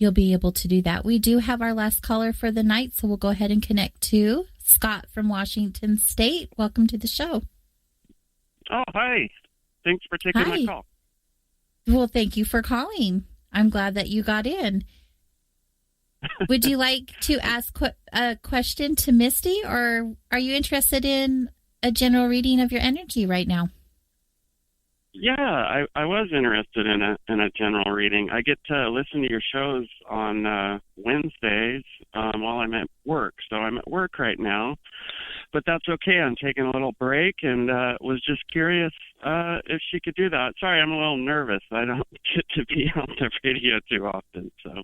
Speaker 2: to do that. We do have our last caller for the night, so we'll go ahead and connect to Scott from Washington State. Welcome to the show.
Speaker 13: Oh, hi. Thanks for taking
Speaker 2: Hi.
Speaker 13: my call.
Speaker 2: Well, thank you for calling. I'm glad that you got in. Would you like to ask a question to Misty, or are you interested in a general reading of your energy right now?
Speaker 13: I was interested in a general reading. I get to listen to your shows on Wednesdays while I'm at work. So I'm at work right now, but that's okay. I'm taking a little break and was just curious if she could do that. Sorry, I'm a little nervous. I don't get to be on the radio too often. So.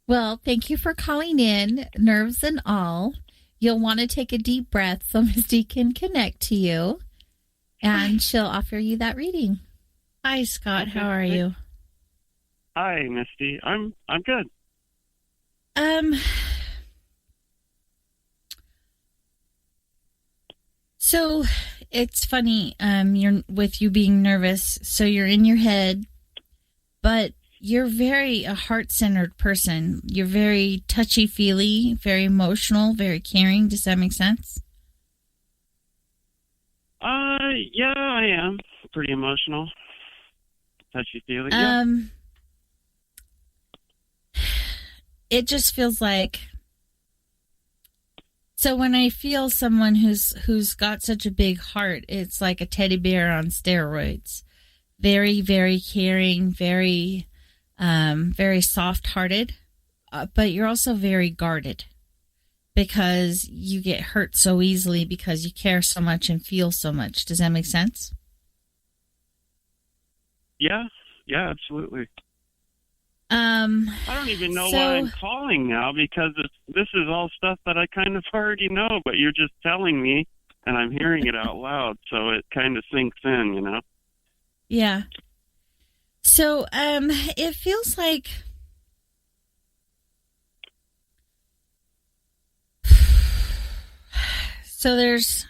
Speaker 2: Well, thank you for calling in, nerves and all. You'll want to take a deep breath so Misty can connect to you, and she'll offer you that reading.
Speaker 4: Hi, Scott. How are you?
Speaker 13: Hi, Misty. I'm good.
Speaker 4: So it's funny, you're with you being nervous, so you're in your head, but you're very a heart-centered person. You're very touchy-feely, very emotional, very caring. Does that make sense?
Speaker 13: Yeah, I am pretty emotional, touchy-feely.
Speaker 4: It just feels like. So when I feel someone who's got such a big heart, it's like a teddy bear on steroids. Very, very caring, very, very soft-hearted, but you're also very guarded because you get hurt so easily because you care so much and feel so much. Does that make sense?
Speaker 13: Yeah, absolutely. I don't even know why I'm calling now because this is all stuff that I kind of already know, but you're just telling me and I'm hearing it out loud, so it kind of sinks in, you know?
Speaker 4: Yeah. So, it feels like it's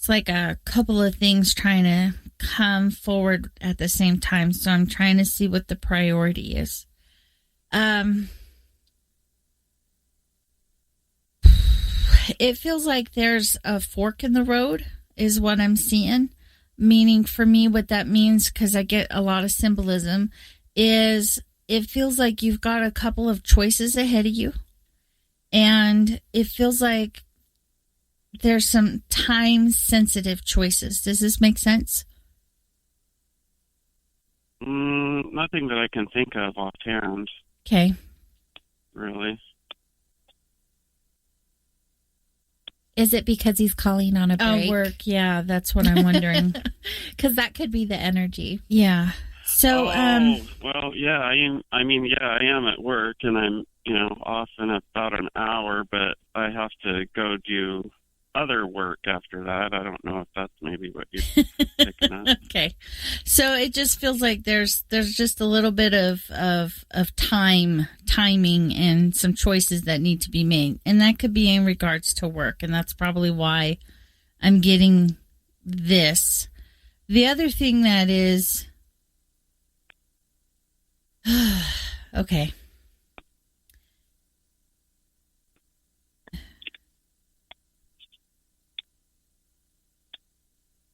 Speaker 4: like a couple of things trying to come forward at the same time. So I'm trying to see what the priority is. It feels like there's a fork in the road is what I'm seeing. Meaning for me, what that means, because I get a lot of symbolism, is it feels like you've got a couple of choices ahead of you. And it feels like there's some time-sensitive choices. Does this make sense?
Speaker 13: Nothing that I can think of offhand.
Speaker 4: Okay.
Speaker 13: Really?
Speaker 2: Is it because he's calling on a break?
Speaker 4: Work, yeah, that's what I'm wondering.
Speaker 2: Because that could be the energy.
Speaker 4: Yeah. So,
Speaker 13: well, yeah, I am at work and I'm, off in about an hour, but I have to go do other work after that. I don't know if that's maybe what you're picking up.
Speaker 4: Okay. So it just feels like there's just a little bit of timing and some choices that need to be made. And that could be in regards to work. And that's probably why I'm getting this. The other thing that is, okay.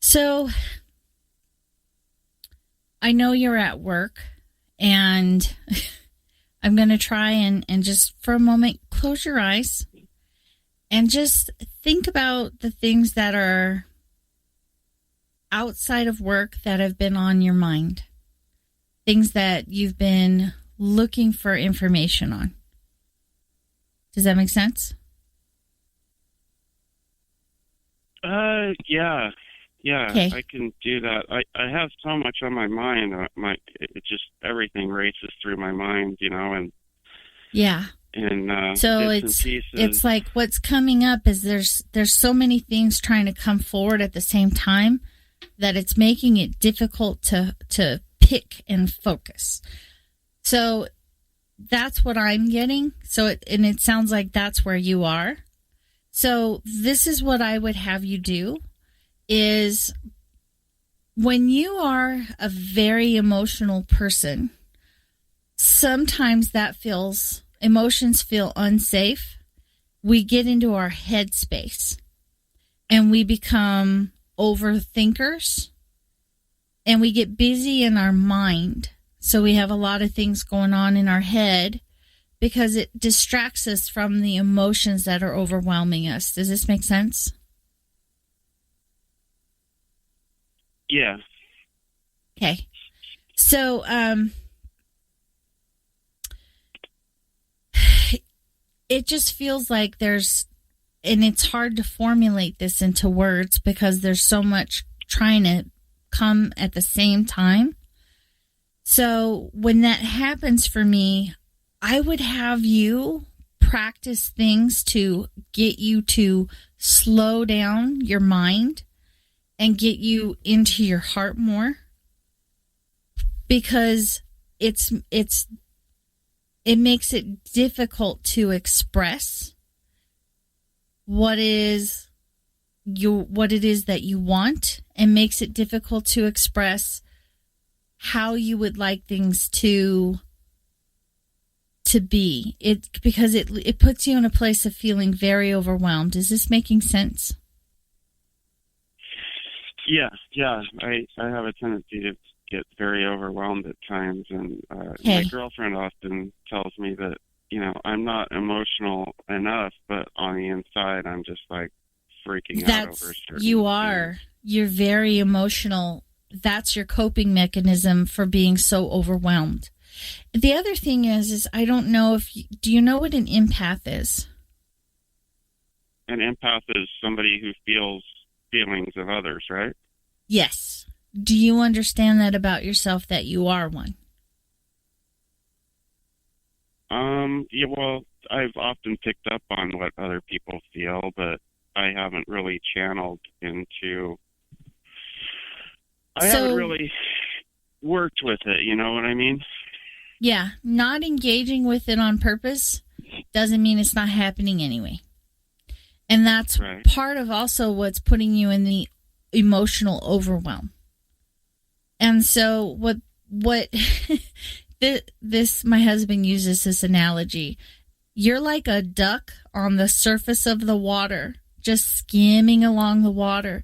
Speaker 4: So, I know you're at work, and I'm going to try and just for a moment, close your eyes and just think about the things that are outside of work that have been on your mind, things that you've been looking for information on. Does that make sense?
Speaker 13: Yeah. Yeah,
Speaker 4: okay.
Speaker 13: I can do that. I have so much on my mind. It just everything races through my mind, and
Speaker 4: yeah.
Speaker 13: And
Speaker 4: so it's like what's coming up is there's so many things trying to come forward at the same time that it's making it difficult to pick and focus. So that's what I'm getting. So it sounds like that's where you are. So this is what I would have you do. Is when you are a very emotional person, sometimes emotions feel unsafe. We get into our head space and we become overthinkers and we get busy in our mind. So we have a lot of things going on in our head because it distracts us from the emotions that are overwhelming us. Does this make sense?
Speaker 13: Yeah.
Speaker 2: Okay. So, it just feels like and it's hard to formulate this into words because there's so much trying to come at the same time. So when that happens for me, I would have you practice things to get you to slow down your mind and get you into your heart more, because it makes it difficult to express what it is that you want, and makes it difficult to express how you would like things to be. Because it puts you in a place of feeling very overwhelmed. Is this making sense?
Speaker 13: Yeah. I have a tendency to get very overwhelmed at times, and my girlfriend often tells me that, I'm not emotional enough, but on the inside I'm just like freaking out over certain
Speaker 2: you are.
Speaker 13: things.
Speaker 2: You're very emotional. That's your coping mechanism for being so overwhelmed. The other thing is I don't know do you know what an empath is?
Speaker 13: An empath is somebody who feels feelings of others, right?
Speaker 2: Yes. Do you understand that about yourself, that you are one?
Speaker 13: Yeah, well, I've often picked up on what other people feel, but I haven't really channeled into... I haven't really worked with it, you know what I mean?
Speaker 2: Yeah, not engaging with it on purpose doesn't mean it's not happening anyway. And that's part of also what's putting you in the emotional overwhelm. And so what my husband uses this analogy. You're like a duck on the surface of the water, just skimming along the water,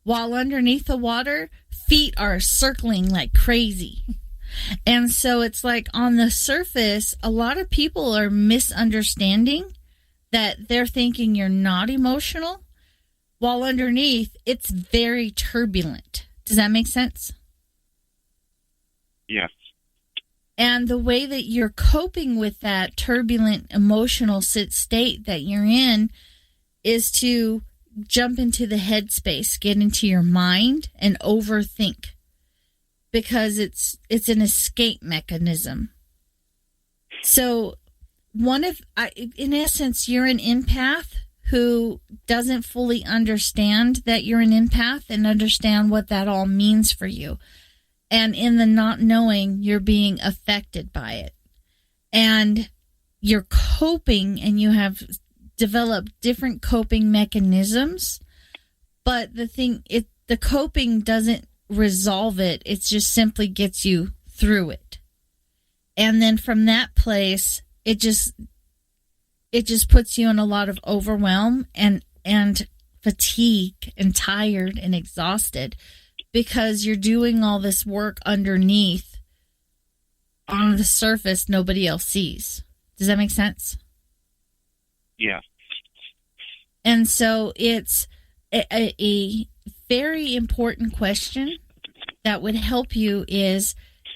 Speaker 2: while underneath the water, feet are circling like crazy. And so it's like on the surface, a lot of people are misunderstanding that they're thinking you're not emotional, while underneath it's very turbulent. Does that make sense?
Speaker 13: Yes.
Speaker 2: And the way that you're coping with that turbulent emotional state that you're in is to jump into the headspace, get into your mind, and overthink, because it's an escape mechanism. So in essence, you're an empath who doesn't fully understand that you're an empath and understand what that all means for you. And in the not knowing, you're being affected by it. And you're coping, and you have developed different coping mechanisms. But the coping doesn't resolve it. It just simply gets you through it. And then from that place, it just puts you in a lot of overwhelm and fatigue and tired and exhausted, because you're doing all this work underneath. On the surface, nobody else sees. Does that make sense?
Speaker 13: Yeah.
Speaker 2: And so it's a very important question that would help you is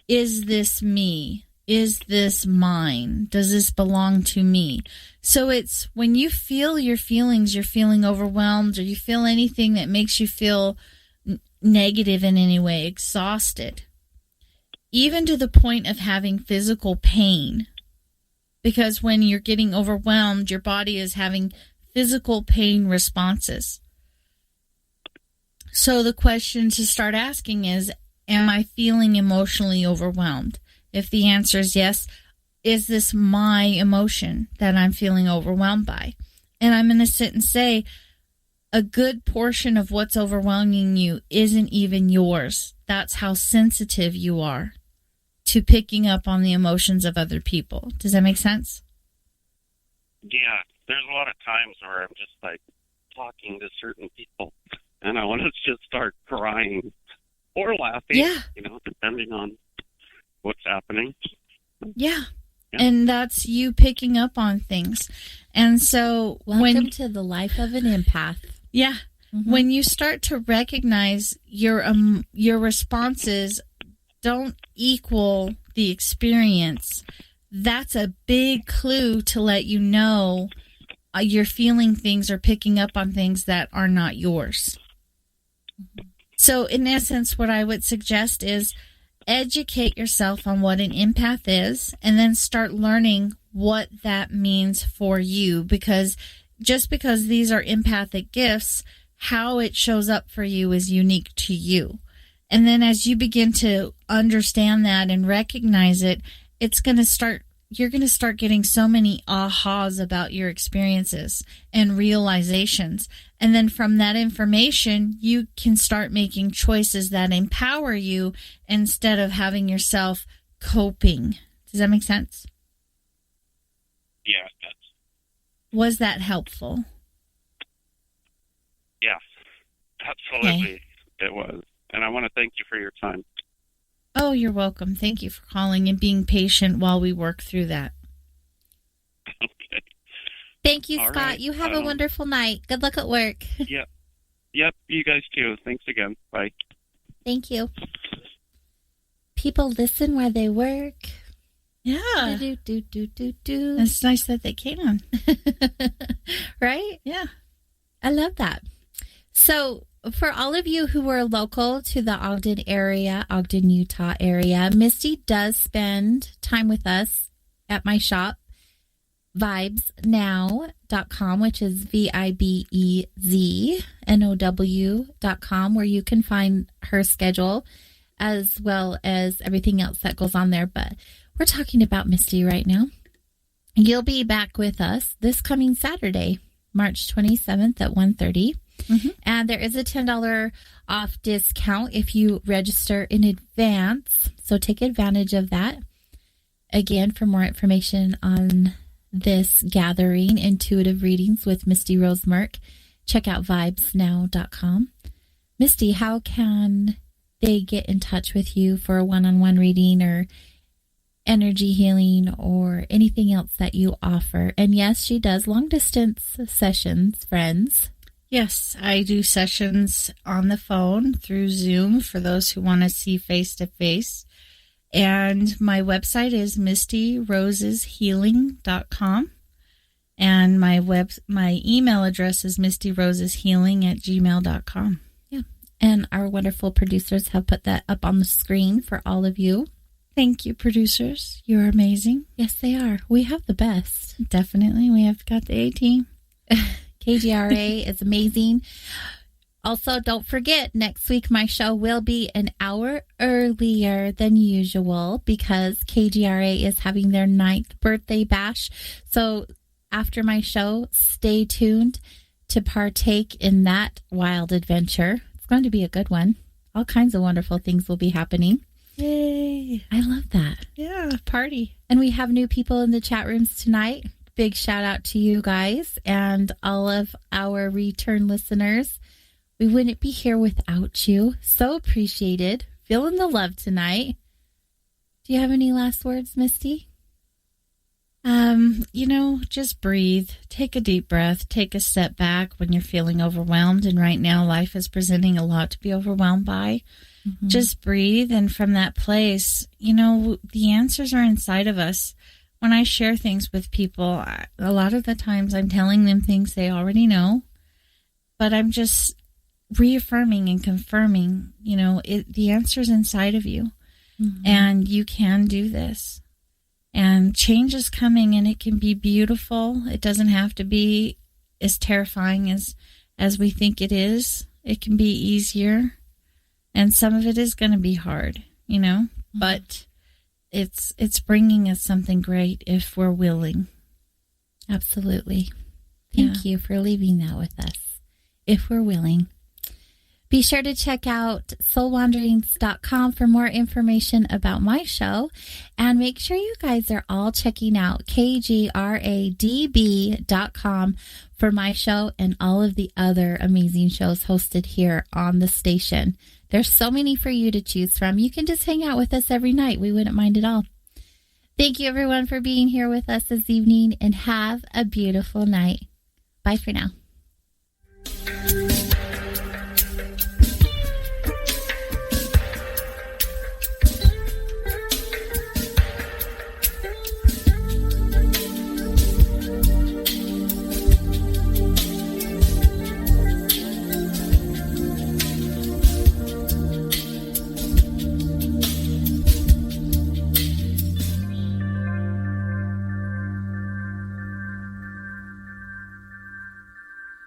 Speaker 2: this me? Is this mine? Does this belong to me? So it's when you feel your feelings, you're feeling overwhelmed, or you feel anything that makes you feel negative in any way, exhausted, even to the point of having physical pain. Because when you're getting overwhelmed, your body is having physical pain responses. So the question to start asking is, am I feeling emotionally overwhelmed? If the answer is yes, is this my emotion that I'm feeling overwhelmed by? And I'm going to sit and say, a good portion of what's overwhelming you isn't even yours. That's how sensitive you are to picking up on the emotions of other people. Does that make sense?
Speaker 13: Yeah, there's a lot of times where I'm just like talking to certain people and I want to just start crying or laughing, depending on what's happening.
Speaker 2: Yeah. And that's you picking up on things. And so
Speaker 14: welcome to the life of an empath.
Speaker 2: Yeah.
Speaker 4: when you start to recognize your responses don't equal the experience, that's a big clue to let you know you're feeling things or picking up on things that are not yours. So in essence, what I would suggest is educate yourself on what an empath is and then start learning what that means for you, because just because these are empathic gifts, how it shows up for you is unique to you. And then as you begin to understand that and recognize it, you're going to start getting so many ahas about your experiences and realizations. And then from that information, you can start making choices that empower you instead of having yourself coping. Does that make sense?
Speaker 13: Yeah, it does.
Speaker 4: Was that helpful?
Speaker 13: Yeah, absolutely. It was. And I want to thank you for your time.
Speaker 4: Oh, you're welcome. Thank you for calling and being patient while we work through that.
Speaker 13: Okay.
Speaker 2: Thank you,
Speaker 13: All
Speaker 2: Scott.
Speaker 13: right.
Speaker 2: You have a wonderful night. Good luck at work.
Speaker 13: Yep. Yep, you guys too. Thanks again. Bye.
Speaker 2: Thank you. People listen while they work.
Speaker 4: Yeah.
Speaker 2: Do.
Speaker 4: It's nice that they can.
Speaker 2: Right?
Speaker 4: Yeah.
Speaker 2: I love that. So, for all of you who are local to the Ogden, Utah area, Misty does spend time with us at my shop, vibesnow.com, which is VIBEZNOW.com, where you can find her schedule as well as everything else that goes on there. But we're talking about Misty right now. You'll be back with us this coming Saturday, March 27th at 1:30. Mm-hmm. And there is a $10 off discount if you register in advance. So take advantage of that. Again, for more information on this gathering, Intuitive Readings with Misty Rose Merck, check out vibesnow.com. Misty, how can they get in touch with you for a one-on-one reading or energy healing or anything else that you offer? And yes, she does long-distance sessions, friends.
Speaker 4: Yes, I do sessions on the phone through Zoom for those who want to see face-to-face. And my website is mistyroseshealing.com. And my email address is mistyroseshealing@gmail.com.
Speaker 2: Yeah. And our wonderful producers have put that up on the screen for all of you.
Speaker 4: Thank you, producers. You're amazing.
Speaker 2: Yes, they are. We have the best.
Speaker 4: Definitely. We have got the A-team.
Speaker 2: KGRA is amazing. Also, don't forget, next week my show will be an hour earlier than usual because KGRA is having their 9th birthday bash. So after my show, stay tuned to partake in that wild adventure. It's going to be a good one. All kinds of wonderful things will be happening.
Speaker 4: Yay.
Speaker 2: I love that.
Speaker 4: Yeah, party.
Speaker 2: And we have new people in the chat rooms tonight. Big shout out to you guys and all of our return listeners. We wouldn't be here without you. So appreciated. Feeling the love tonight. Do you have any last words, Misty?
Speaker 4: Just breathe. Take a deep breath. Take a step back when you're feeling overwhelmed. And right now, life is presenting a lot to be overwhelmed by. Mm-hmm. Just breathe. And from that place, the answers are inside of us. When I share things with people, a lot of the times I'm telling them things they already know, but I'm just reaffirming and confirming, the answer's inside of you, and you can do this. And change is coming, and it can be beautiful. It doesn't have to be as terrifying as we think it is. It can be easier, and some of it is going to be hard, but it's bringing us something great if we're willing.
Speaker 2: Absolutely. Thank you for leaving that with us. If we're willing. Be sure to check out soulwanderings.com for more information about my show. And make sure you guys are all checking out kgradb.com for my show and all of the other amazing shows hosted here on the station. There's so many for you to choose from. You can just hang out with us every night. We wouldn't mind at all. Thank you, everyone, for being here with us this evening, and have a beautiful night. Bye for now.